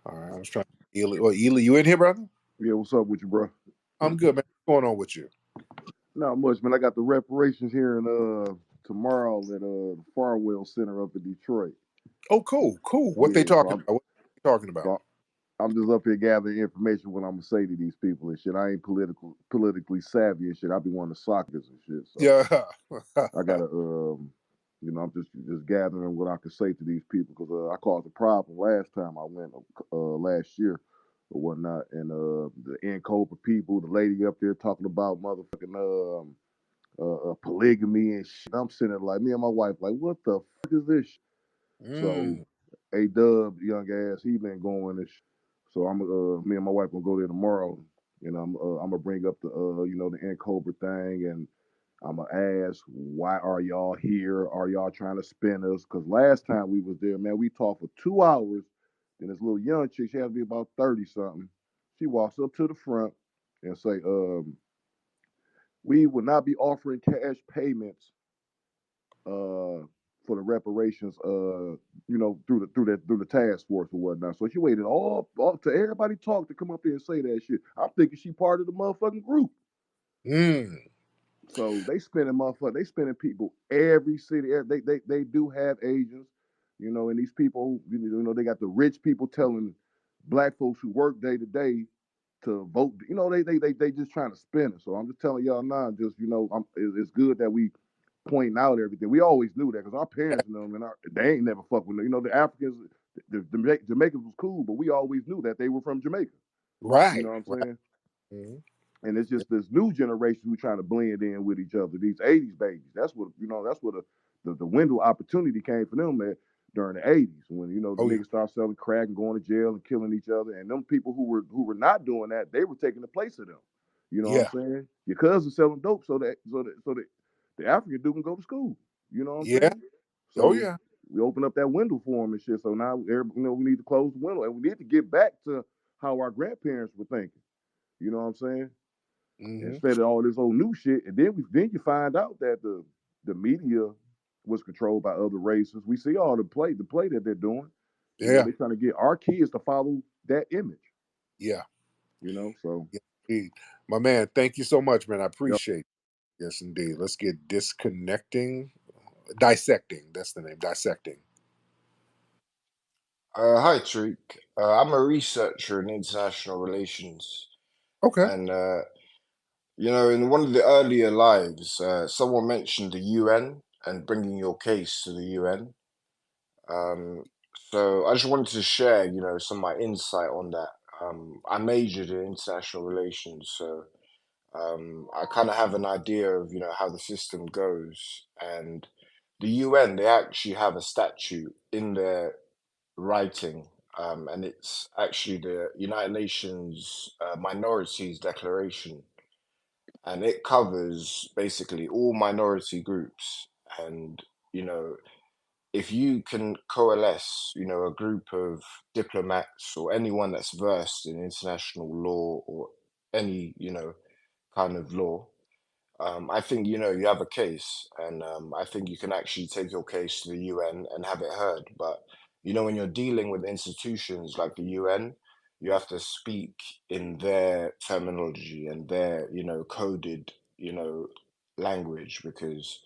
All right, I was trying. Ely, oh, Ely, you in here, brother? Yeah, what's up with you, bro? I'm good, man. What's going on with you? Not much, man. I got the reparations here in tomorrow at the Farwell Center up in Detroit. Oh, cool, cool. What they Yeah, talking about? What they talking about? so I'm just up here gathering information what I'm gonna say to these people and shit. I ain't politically savvy and shit. I be wanting to sock this and shit. So Yeah. I gotta I'm just gathering what I can say to these people because I caused a problem last time I went last year or whatnot, and the Cobra people, the lady up there talking about motherfucking polygamy and shit. I'm sitting there like me and my wife like, what the fuck is this? So Mm. A Dub, young ass, he been going and so I'm me and my wife gonna go there tomorrow. And I'm gonna bring up the the Cobra thing, and I'm gonna ask why are y'all here? Are y'all trying to spin us? Because last time we was there, man, we talked for 2 hours. Then this little young chick, she had to be about 30 something. She walks up to the front and say, we will not be offering cash payments for the reparations, through the task force or whatnot. So she waited all to everybody talk to come up there and say that shit. I'm thinking she part of the motherfucking group. Mm. So they spending people every city. They do have agents, and these people, they got the rich people telling black folks who work day to day to vote. They just trying to spin it. So I'm just telling y'all now, just it's good that we pointing out everything. We always knew that because our parents knew them, and they ain't never fuck with them. The Africans, the Jamaicans was cool, but we always knew that they were from Jamaica. You Right. know what I'm Right. saying? Mhm. And it's just this new generation who trying to blend in with each other. These '80s babies. That's what That's what the window opportunity came for them at during the '80s when the Oh yeah. niggas started selling crack and going to jail and killing each other. And them people who were not doing that, they were taking the place of them. You know what I'm Yeah. saying? Your cousin selling dope so that the African dude can go to school. You know what I'm Yeah. saying? Oh So yeah. we open up that window for them and shit. So now we need to close the window and we need to get back to how our grandparents were thinking. You know what I'm saying? Hmm. Instead of all this old new shit. And then you find out that the media was controlled by other races. We see all the play that they're doing. Yeah. They're trying to get our kids to follow that image. Yeah. So Yeah, indeed. My man, thank you so much, man. I yep. appreciate it. Yes, indeed. Let's get dissecting. That's the name, dissecting. Hi, Tariq. I'm a researcher in international relations, Okay. and in one of the earlier lives, someone mentioned the UN and bringing your case to the UN. Um, so I just wanted to share, some of my insight on that. I majored in international relations, so I kind of have an idea of, how the system goes. And the UN, they actually have a statute in their writing, and it's actually the United Nations Minorities Declaration, and it covers basically all minority groups. And you know, if you can coalesce, a group of diplomats or anyone that's versed in international law or any, kind of law, I think you have a case, and I think you can actually take your case to the UN and have it heard. But when you're dealing with institutions like the UN, you have to speak in their terminology and their coded language, because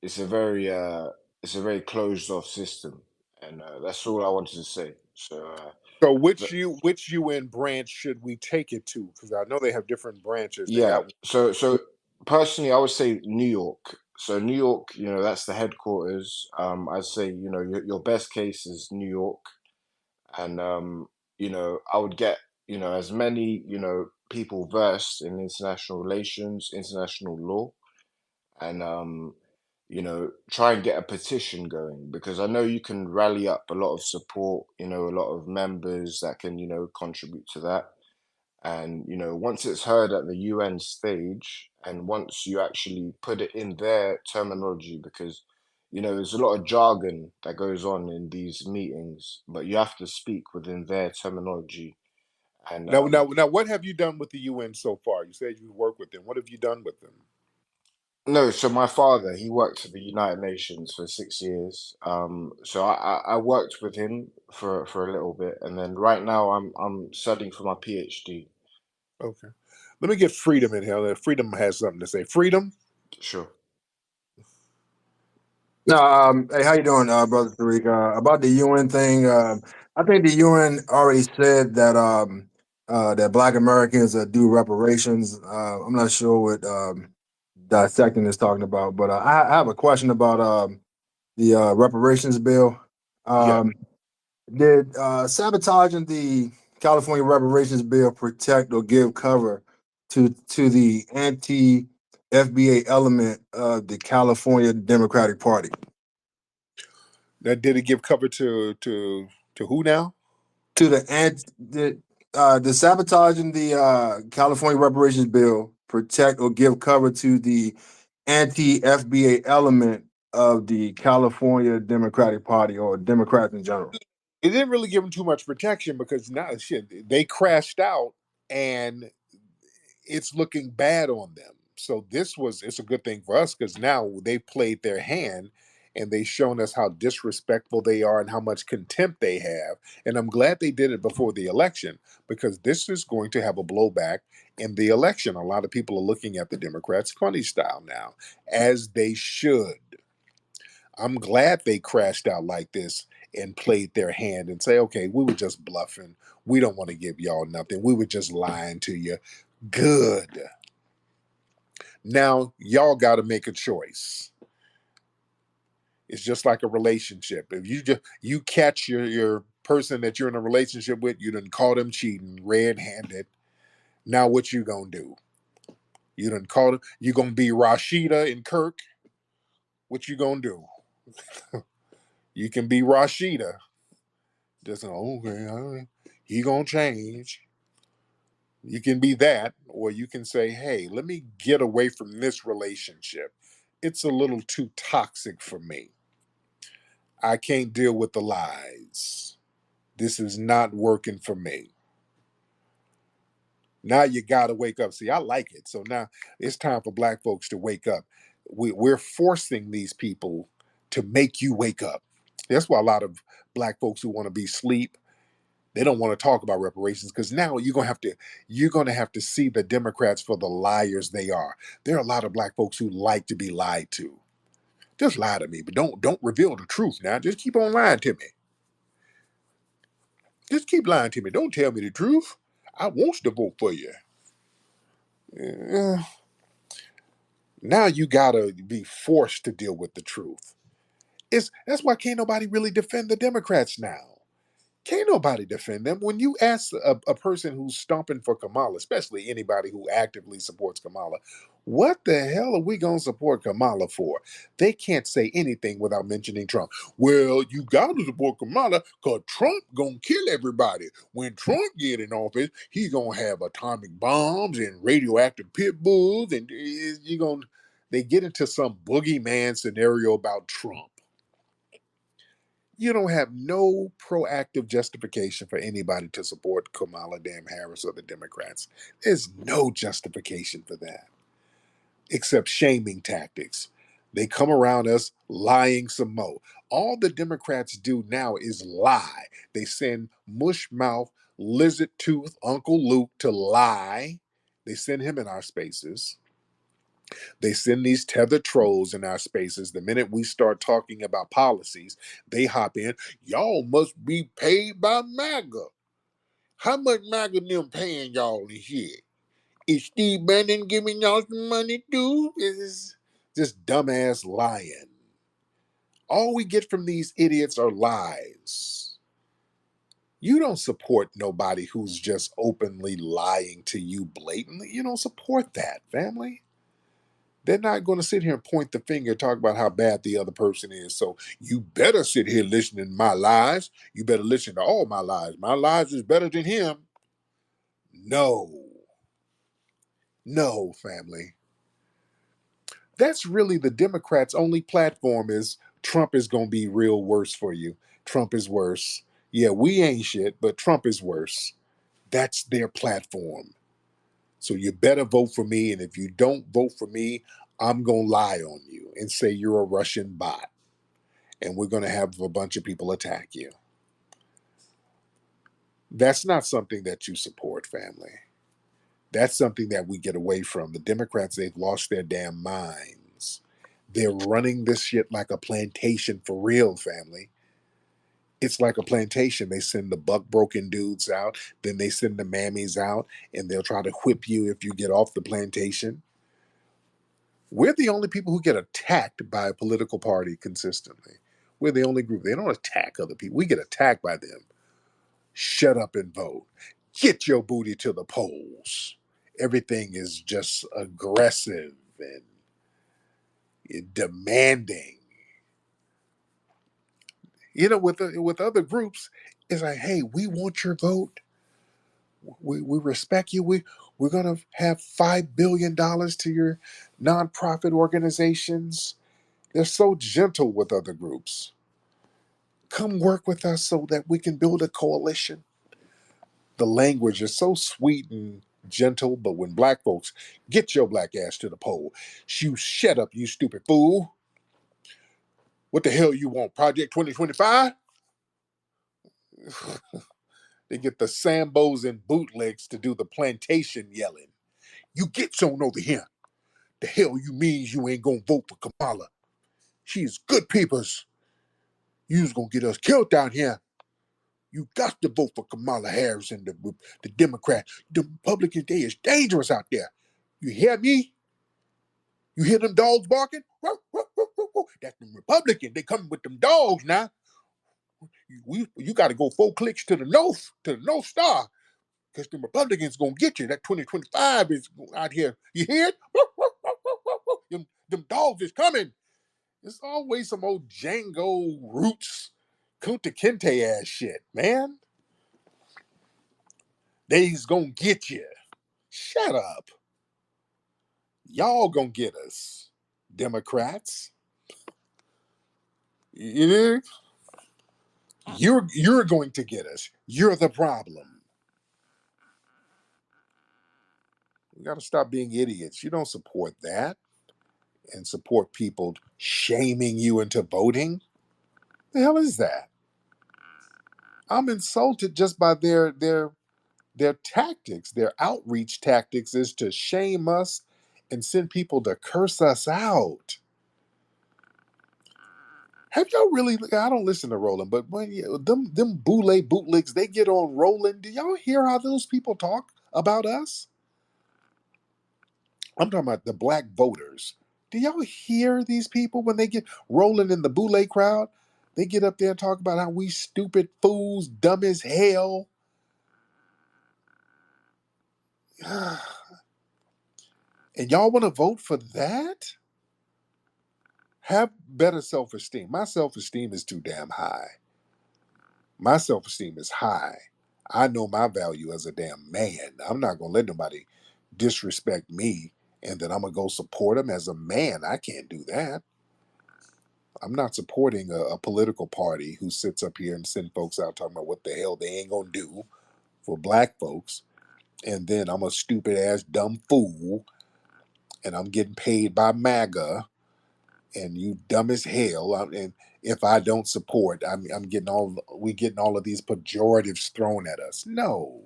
it's a very closed off system, and that's all I wanted to say. So. So which UN branch should we take it to? Because I know they have different branches. They Yeah. got So personally, I would say New York. So New York, that's the headquarters. I'd say, your best case is New York, and I would get, as many, people versed in international relations, international law, and try and get a petition going, because I know you can rally up a lot of support, a lot of members that can, contribute to that. And once it's heard at the UN stage, and once you actually put it in their terminology, because there's a lot of jargon that goes on in these meetings, but you have to speak within their terminology. And now. What have you done with the UN so far? You said you work with them. What have you done with them? no, so my father, he worked for the United Nations for 6 years. So I worked with him for a little bit, and then right now I'm studying for my PhD. Okay. Let me get Freedom in here. Freedom has something to say. Freedom. Sure. No, hey, how you doing, brother Tariq? About the UN thing, I think the UN already said that that Black Americans do reparations. I'm not sure what dissecting is talking about, but I have a question about the reparations bill. Yeah. Um, did sabotaging the California reparations bill protect or give cover to the anti FBA element of the California Democratic Party? Now, did it give cover to who now? To the sabotaging the California reparations bill protect or give cover to the anti FBA element of the California Democratic Party or Democrats in general? It didn't really give them too much protection because now shit they crashed out and it's looking bad on them. So it's a good thing for us because now they played their hand and they shown us how disrespectful they are and how much contempt they have. And I'm glad they did it before the election because this is going to have a blowback in the election. A lot of people are looking at the Democrats funny style now, as they should. I'm glad they crashed out like this and played their hand and say, okay, we were just bluffing. We don't want to give y'all nothing. We were just lying to you. Good. Now y'all got to make a choice. It's just like a relationship. If you catch your person that you're in a relationship with, you done caught them cheating, red-handed. Now what you gonna do? You done caught them. You gonna be Rashida and Kirk? What you gonna do? You can be Rashida. Just okay, all right. He gonna change. You can be that, or you can say, "Hey, let me get away from this relationship. It's a little too toxic for me. I can't deal with the lies. This is not working for me." Now you got to wake up. See, I like it. So now it's time for Black folks to wake up. We're forcing these people to make you wake up. That's why a lot of black folks who want to be sleep, they don't want to talk about reparations because now you're gonna have to see the Democrats for the liars they are. There are a lot of black folks who like to be lied to. Just lie to me, but don't reveal the truth now. Just keep on lying to me. Just keep lying to me. Don't tell me the truth. I want to vote for you. Eh, now you gotta be forced to deal with the truth. That's why can't nobody really defend the Democrats now. Can't nobody defend them. When you ask a person who's stomping for Kamala, especially anybody who actively supports Kamala, what the hell are we going to support Kamala for? They can't say anything without mentioning Trump. Well, you got to support Kamala because Trump going to kill everybody. When Trump get in office, he going to have atomic bombs and radioactive pit bulls. And they get into some boogeyman scenario about Trump. You don't have no proactive justification for anybody to support Kamala damn Harris or the Democrats. There's no justification for that except shaming tactics. They come around us lying some more. All the Democrats do now is lie. They send mush mouth, lizard tooth Uncle Luke to lie. They send him in our spaces. They send these tether trolls in our spaces. The minute we start talking about policies, they hop in. Y'all must be paid by MAGA. How much MAGA them paying y'all this year? Is Steve Bannon giving y'all some money too? Is just dumbass lying. All we get from these idiots are lies. You don't support nobody who's just openly lying to you blatantly. You don't support that, family. They're not going to sit here and point the finger and talk about how bad the other person is. So you better sit here listening to my lies. You better listen to all my lies. My lies is better than him. No. No, family. That's really the Democrats' only platform is Trump is going to be real worse for you. Trump is worse. Yeah, we ain't shit, but Trump is worse. That's their platform. So you better vote for me. And if you don't vote for me, I'm going to lie on you and say you're a Russian bot. And we're going to have a bunch of people attack you. That's not something that you support, family. That's something that we get away from. The Democrats, they've lost their damn minds. They're running this shit like a plantation for real, family. It's like a plantation. They send the buck broken dudes out, then they send the mammies out, and they'll try to whip you if you get off the plantation. We're the only people who get attacked by a political party consistently. We're the only group. They don't attack other people. We get attacked by them. Shut up and vote. Get your booty to the polls. Everything is just aggressive and demanding. You know, with other groups, it's like, hey, we want your vote. We respect you. We're gonna have $5 billion to your nonprofit organizations. They're so gentle with other groups. Come work with us so that we can build a coalition. The language is so sweet and gentle, but when black folks get your black ass to the poll, you shut up, you stupid fool. What the hell you want, Project 2025? They get the Sambos and bootlegs to do the plantation yelling. You get on over here. The hell you means you ain't gonna vote for Kamala? She's good peoples. You's gonna get us killed down here. You got to vote for Kamala Harris and the Democrats. The Republicans, they is dangerous out there. You hear me? You hear them dogs barking? That's the Republican. They coming with them dogs now. You got to go 4 clicks to the North Star, because the Republicans gonna get you. That 2025 is out here. You hear it? Them dogs is coming. It's always some old Django Roots, Kunta Kinte ass shit, man. They's gonna get you. Shut up. Y'all gonna get us, Democrats. You know? You're going to get us. You're the problem. We got to stop being idiots. You don't support that and support people shaming you into voting. The hell is that? I'm insulted just by their tactics. Their outreach tactics is to shame us and send people to curse us out. Have y'all really? I don't listen to Roland, but when them bootlegs, they get on Roland. Do y'all hear how those people talk about us? I'm talking about the black voters. Do y'all hear these people when they get rolling in the boule crowd? They get up there and talk about how we stupid fools, dumb as hell. And y'all want to vote for that? Have better self esteem. My self esteem is too damn high. My self esteem is high. I know my value as a damn man. I'm not going to let nobody disrespect me and then I'm going to go support them as a man. I can't do that. I'm not supporting a political party who sits up here and send folks out talking about what the hell they ain't going to do for black folks. And then I'm a stupid ass dumb fool and I'm getting paid by MAGA and you dumb as hell. And if I don't support, I'm getting we getting all of these pejoratives thrown at us. No,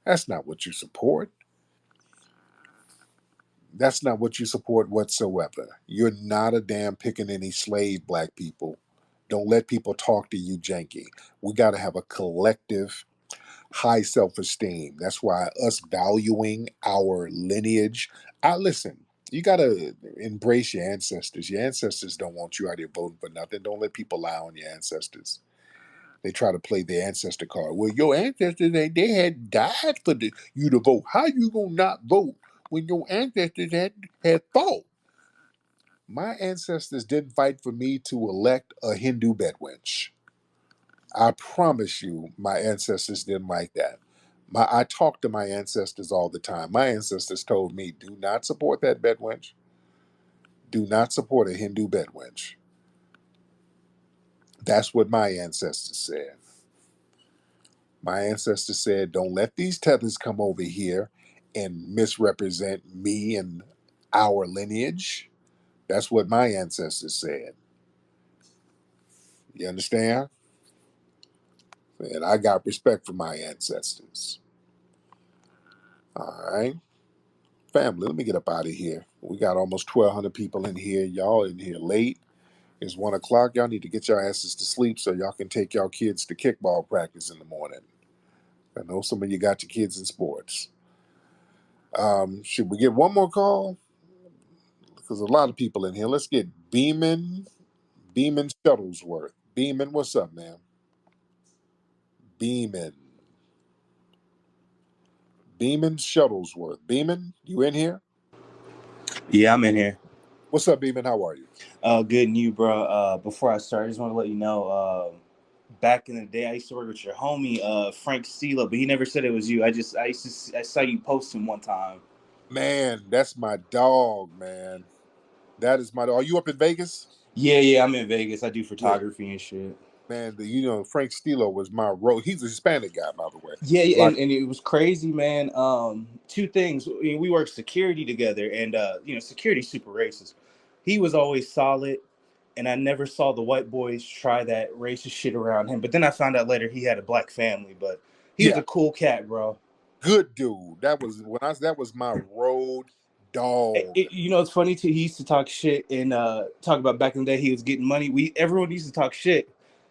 that's not what you support. That's not what you support whatsoever. You're not a damn picking any slave, black people. Don't let people talk to you janky. We got to have a collective high self-esteem. That's why us valuing our lineage. I listen. You got to embrace your ancestors. Your ancestors don't want you out here voting for nothing. Don't let people lie on your ancestors. They try to play the ancestor card. Well, your ancestors, they had died for you to vote. How you gonna not vote when your ancestors had fought? My ancestors didn't fight for me to elect a Hindu bedwench. I promise you, my ancestors didn't like that. I talk to my ancestors all the time. My ancestors told me, do not support that bedwench. Do not support a Hindu bedwench. That's what my ancestors said. My ancestors said, don't let these tethers come over here and misrepresent me and our lineage. That's what my ancestors said. You understand? And I got respect for my ancestors. All right. Family, let me get up out of here. We got almost 1,200 people in here. Y'all in here late. It's 1 o'clock. Y'all need to get your asses to sleep so y'all can take y'all kids to kickball practice in the morning. I know some of you got your kids in sports. Should we get one more call? Because a lot of people in here. Let's get Beeman Shuttlesworth. Beeman, what's up, man? Beeman. Beeman Shuttlesworth. Beeman, you in here? Yeah, I'm in here. What's up, Beeman? How are you? Good and you, bro. Before I start, I just want to let you know, back in the day, I used to work with your homie, Frank Stilo, but he never said it was you. I saw you post him one time. Man, that's my dog, man. That is my dog. Are you up in Vegas? Yeah, I'm in Vegas. I do Yeah, photography and shit. man. Frank Stilo was my road. He's a Hispanic guy, by the way. Yeah, Like, and it was crazy, man. Two things. We worked security together, and security's super racist. He was always solid, and I never saw the white boys try that racist shit around him. But then I found out later he had a black family, but he was yeah, a cool cat, bro. good dude. That was my road dog. It's funny too. He used to talk shit and talk about back in the day he was getting money. Everyone used to talk shit.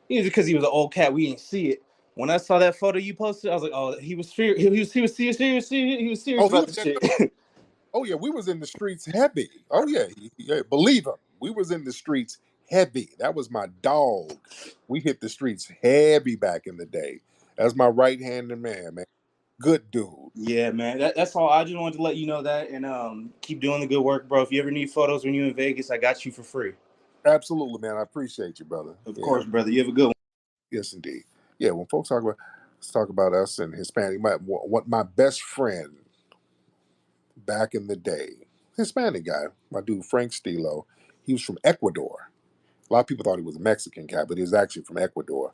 Because he was an old cat. We didn't see it. When I saw that photo you posted, I was like, oh, he was serious. He was serious Oh, he about was the that. shit. Oh yeah, we was in the streets heavy. Oh yeah, believe him. We was in the streets heavy. That was my dog. We hit the streets heavy back in the day. That's my right hand man. Good dude. Yeah, man. That's all. I just wanted to let you know that, and keep doing the good work, bro. If you ever need photos when you're in Vegas, I got you for free. Absolutely, man. I appreciate you, brother. Of Yeah. course, brother. You have a good one. Yes, indeed. Yeah, when folks talk about us and Hispanic, my best friend back in the day, Hispanic guy, my dude Frank Stilo, he was from Ecuador. A lot of people thought he was a Mexican guy, but he was actually from Ecuador.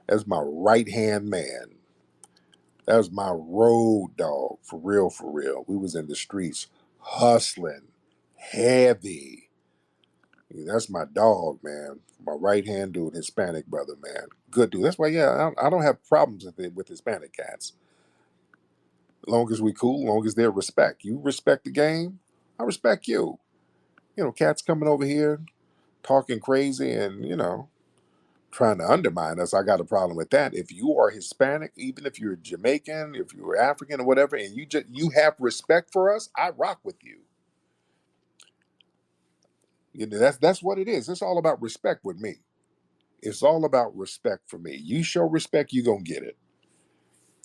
That's my right hand man. That was my road dog, for real, for real. We was in the streets hustling, heavy. That's my dog, man. My right hand dude, Hispanic brother, man. Good dude. That's why, yeah, I don't have problems with Hispanic cats. Long as we cool, long as they're respect. You respect the game, I respect you. Cats coming over here talking crazy and, trying to undermine us. I got a problem with that. If you are Hispanic, even if you're Jamaican, if you're African or whatever, and you have respect for us, I rock with you. That's what it is. It's all about respect with me. It's all about respect for me. You show respect, you gonna get it.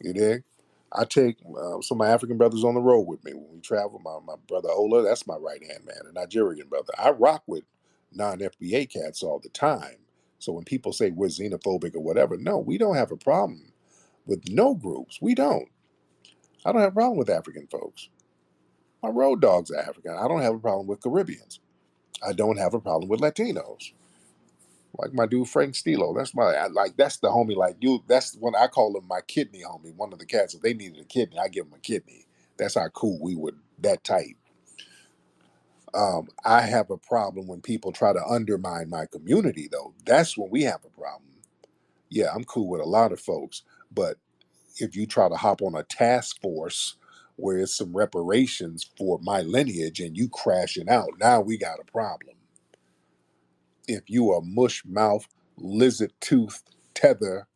You dig? I take some of my African brothers on the road with me when we travel. My brother Ola, that's my right hand man, a Nigerian brother. I rock with non-FBA cats all the time. So when people say we're xenophobic or whatever, no, we don't have a problem with no groups. We don't. I don't have a problem with African folks. My road dogs are African. I don't have a problem with Caribbeans. I don't have a problem with Latinos. Like my dude Frank Stilo, that's the homie. Like you, that's when I call him my kidney homie. One of the cats, if they needed a kidney, I give them a kidney. That's how cool we would, that tight. I have a problem when people try to undermine my community, though. That's when we have a problem. Yeah, I'm cool with a lot of folks, but if you try to hop on a task force where it's some reparations for my lineage and you crashing out, now we got a problem. If you a mush mouth, lizard tooth tether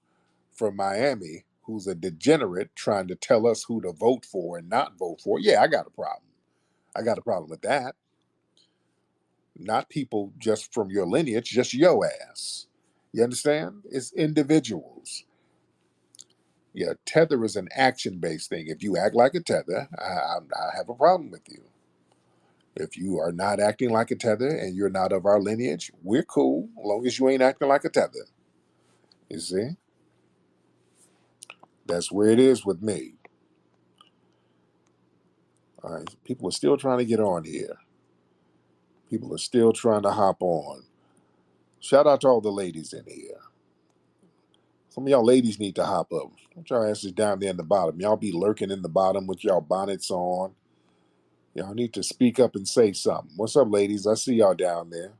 from Miami who's a degenerate trying to tell us who to vote for and not vote for, yeah, I got a problem. I got a problem with that. Not people just from your lineage, just your ass. You understand? It's individuals. Yeah, tether is an action-based thing. If you act like a tether, I have a problem with you. If you are not acting like a tether and you're not of our lineage, we're cool, as long as you ain't acting like a tether. You see? That's where it is with me. All right, people are still trying to get on here. People are still trying to hop on. Shout out to all the ladies in here. Some of y'all ladies need to hop up. Don't y'all asses down there in the bottom. Y'all be lurking in the bottom with y'all bonnets on. Y'all need to speak up and say something. What's up, ladies? I see y'all down there.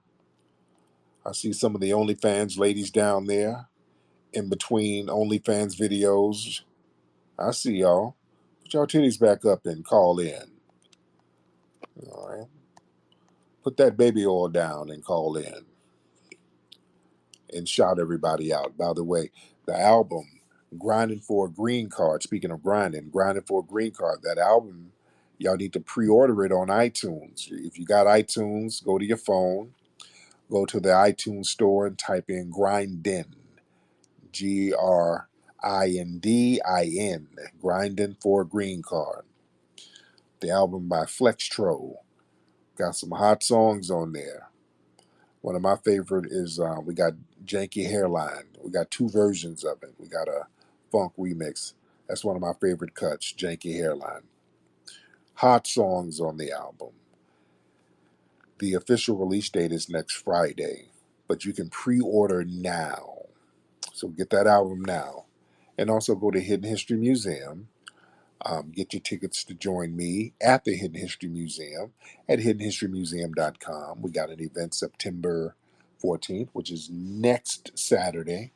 I see some of the OnlyFans ladies down there in between OnlyFans videos. I see y'all. Put y'all titties back up and call in. All right. Put that baby oil down and call in. And shout everybody out. By the way, the album Grinding for a Green Card, speaking of grinding for a green card, that album, y'all need to pre-order it on iTunes. If you got iTunes, go to your phone, go to the iTunes store and type in Grindin, Grindin, Grinding for a Green Card. The album by Flextro. Got some hot songs on there. One of my favorite is we got Janky Hairline. We got two versions of it. We got a funk remix. That's one of my favorite cuts, Janky Hairline. Hot songs on the album. The official release date is next Friday, but you can pre-order now. So get that album now. And also go to Hidden History Museum. Get your tickets to join me at the Hidden History Museum at hiddenhistorymuseum.com. We got an event September 14th, which is next Saturday.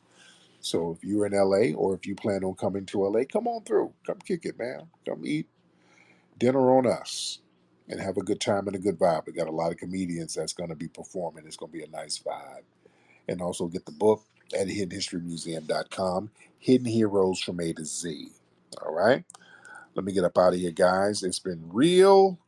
So if you're in LA or if you plan on coming to LA, come on through. Come kick it, man. Come eat dinner on us and have a good time and a good vibe. We got a lot of comedians that's going to be performing. It's going to be a nice vibe. And also get the book at hiddenhistorymuseum.com, Hidden Heroes from A to Z. All right? Let me get up out of here, guys. It's been real.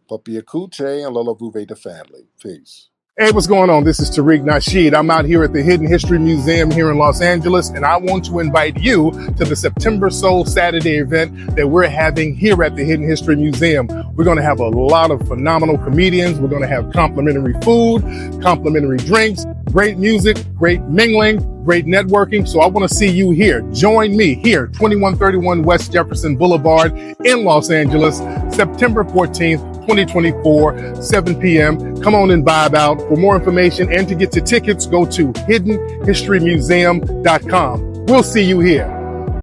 Papi Akute and Lola Vuve the family. Peace. Hey, what's going on? This is Tariq Nasheed. I'm out here at the Hidden History Museum here in Los Angeles, and I want to invite you to the September Soul Saturday event that we're having here at the Hidden History Museum. We're going to have a lot of phenomenal comedians. We're going to have complimentary food, complimentary drinks, great music, great mingling, great networking. So I want to see you here. Join me here, 2131 West Jefferson Boulevard in Los Angeles, September 14th, 2024, 7 p.m. Come on and vibe out. For more information and to get your tickets, go to hiddenhistorymuseum.com. We'll see you here.